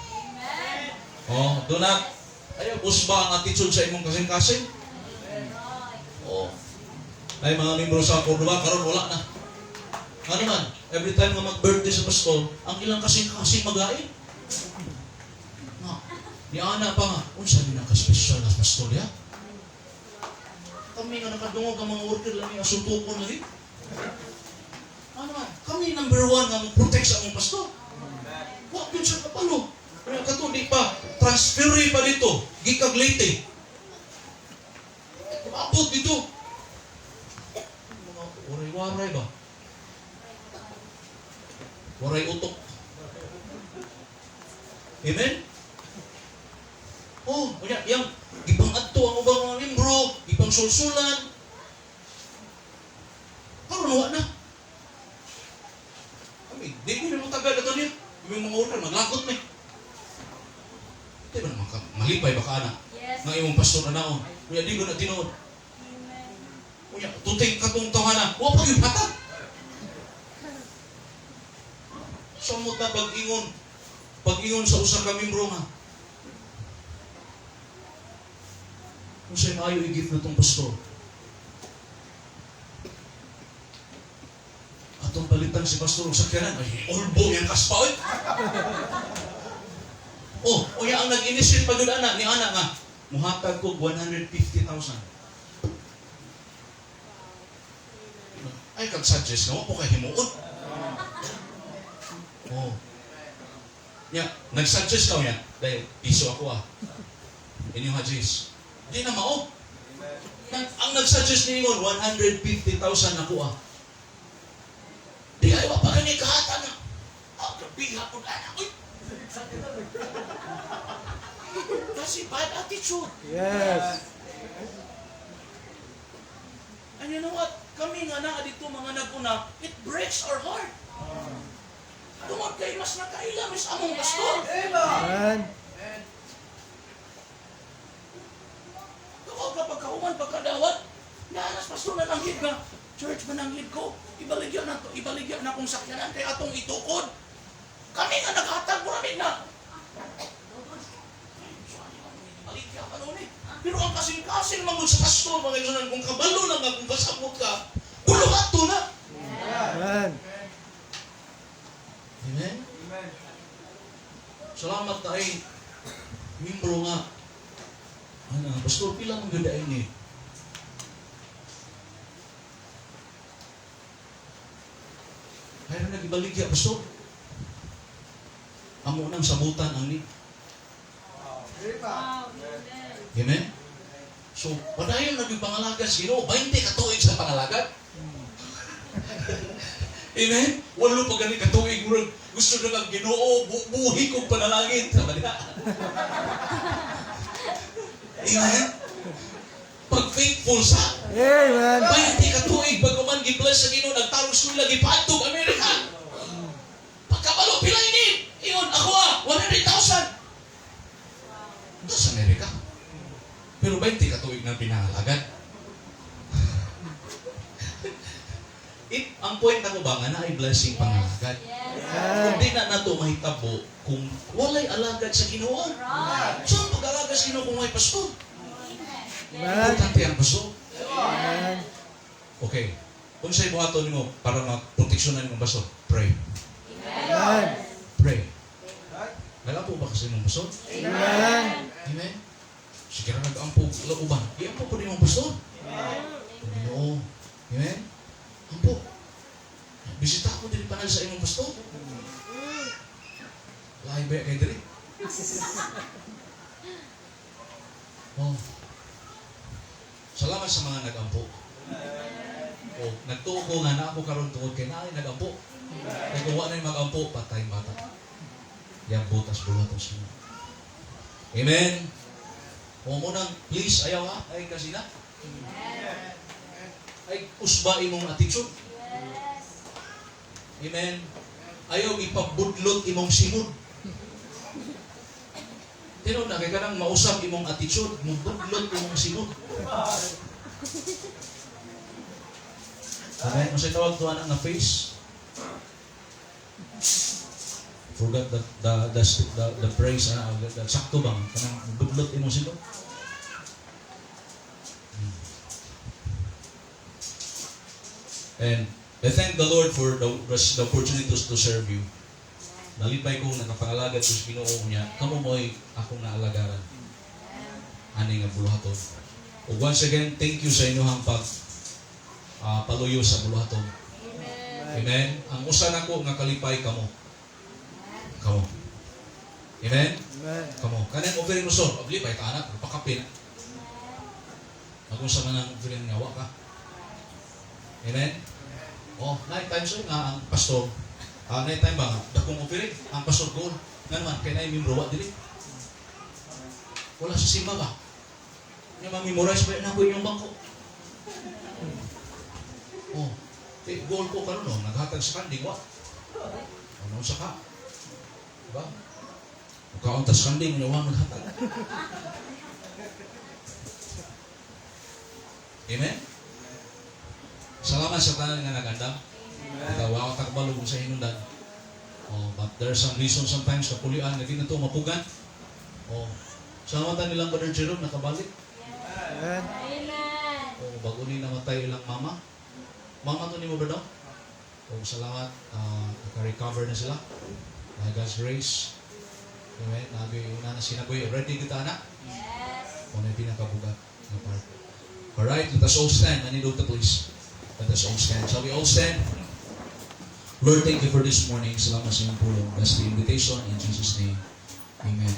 Do not, ayaw, usba ang attitude sa imong kasing-kasing. Ay, mga membro sa Cordoba, karon wala na. Ano man, every time nga mag-birthday sa pastor, ang ilang kasing-kasing mag-ain. Ni Ana pa nga, unsa din ang ka-special na pastor ya? Kami nga nakadungog ang mga worker lang yung asuntukon na rin. Ano man, kami number 1 nga mag-protect sa among pastor. Huwag yun siya kapalo. Pero kato, di pa, transferi pa dito, gikag Leyte. Abot dito. Mga waray-waray ba? Waray utok. Amen? Yang ipang-adto ang ubang mga membro, ipang-sulsulan. Karon wa na. Kami, di ko naman tagal ito niya. Yung mga order, maglakot na. Di ba naman malipay baka na? Nga imong pastor na naon. Kuya, di ko na tinood. Kuya, tuting katong tawa na. Huwag pag yung patag. Samot na pag-ingon. Pag-ingon sa usang kamembro nga. Kung sa'yo maayo i-gift na itong pastor. Atong palitan si pastor sa sakyanan. Ay, ulbo yung kaspa. Ang nag-initiate pa doon ni Ana nga. Muhatag ko 150,000. Ay, kag-suggest nga, po kay himuon. Nag-suggest ka niya. Dahil, piso ako inyong hajis. Di na mao. Ang nagsuggest ningon 150,000 na kuha. Di kayo pa gani kahata na. Grabe hapon ana. Uy. Kasi bad attitude. Yes. And you know what? Kami nga na dito mga naguna, it breaks our heart. Tungod kay mas nakaila mis among pastor. Amen. Tungod kapag kauman pagkadawat, naanas pastor na langhid nga, church mananghid ko, ibaligyan na kong sakyanan kay atong itukod. Kami nga naghatag mo namin na. Ibaligyan ka nun eh. Pero ang kasing-kasing mangod sa pastor, mga isunan, kung kabalo lang nga, kung kasabot ka, buluhat to na. Amen. Amen? Salamat tayo. Mimbro nga. Ano, pastor, pila mong ganda ini? Kaya na nag-ibaligya, pastor. Amo nang sabutan ang ni. Wow. Amen? So, padayon nag-pangalagan sa Ginoo, 20 katuig sa pangalagad. Amen? Walo pa gani katuig, gusto na ang Ginoo, buhi kong panalangin. Sama nila. Amen? Pag faithful sa, Amen. 20 katuig, bago man gi-bless sa Ginoo, nagtarong school lagi paatog Amerika. Pagkabalo pilay ni, iyon, ako 100,000. Ito sa Amerika. Pero 20 katuig na pinangalagan. Ang point ako ba nga na ay blessing pangalagad. Kung di na nato mahitabo kung walay alagad sa Ginoo. Saan pag-alagad sa Ginoo kung may pastor? Amen. Importante ang pastor. Amen. Okay. Kung sa'yo buhato nimo para maproteksyonan ng pastor, pray. Amen. Pray. Wala po ba kasi ng pastor? Amen. Amen? Sige na nag-ampog lauban. I-ampog po din mong pastor. Ginoo. Amen? Ampog. Bisita ko din panal sa imong pastor. Lahi ba kay diri? Oh. Salamat sa mga nag-ampog. Oh, nagtuo ko nga na ako karon tungod kay naay nag-ampog. Kaya kung wala na yung mag-ampog, patay bata. Yang butas bulatos mo. Amen? Kung mo nang, please, ayaw ha? Ay, kasi na? Ay, usba imong attitude. Amen? Ayaw ipabudlot imong simod. Tino na, kaya ka nang mausap imong attitude, mabudlot imong simod. Amen? Masay tawag tuwan ang na face. Forgot the praise the sakto bang kanang budlot imong sino. And I thank the Lord for the opportunities to serve you. Nalipay ko nakapangalagad ko sa Ginoo niya. Kamo mo'y akong naalagaran. Ani nga buluhaton. Ug once again, thank you sa inyong pag paluyo sa buluhaton. Amen. Ang usa nako nga kalipay kamo. Kamo. Amen? Amen. Kamo. Kanang offering mo son, paglipay ka anak, pakapin. Kung sa manang offering nga, ka. Amen? Oh, night time so nga ang pastor. Night time ba nga, dakong offering, ang pastor goal. Nga naman, kaya na yung mimrowa dili. Wala sa simba ba? Nga mamemorize ba na ko yung bangko? Oh, goal ko karon no, naghatag sa kanding, wa? Ano sa ka? Diba? Kauntas kanding, nawa maghatag. Amen? Salamat sa tanan nga naganda. Ikaw, takbalo kung sa hinundan. Oh, but there's some reason sometimes kapulian na di na ito mapugan. Oh, salamatan nilang Brother Jerome nakabalik. Amen. Oh, bago ni namatay ilang mama. Mama to ni mo ba daw? Oh, salamat. Naka-recover na sila. By God's grace. Amen. Nabi una na sinagoy. Ready kita na? Yes. Kung na yung pinakabugat na part. Alright, let us all stand. Manidota please. Let us all stand. Shall we all stand? Lord, thank you for this morning. Salamat sa iyong pulong. That's the invitation in Jesus' name. Amen.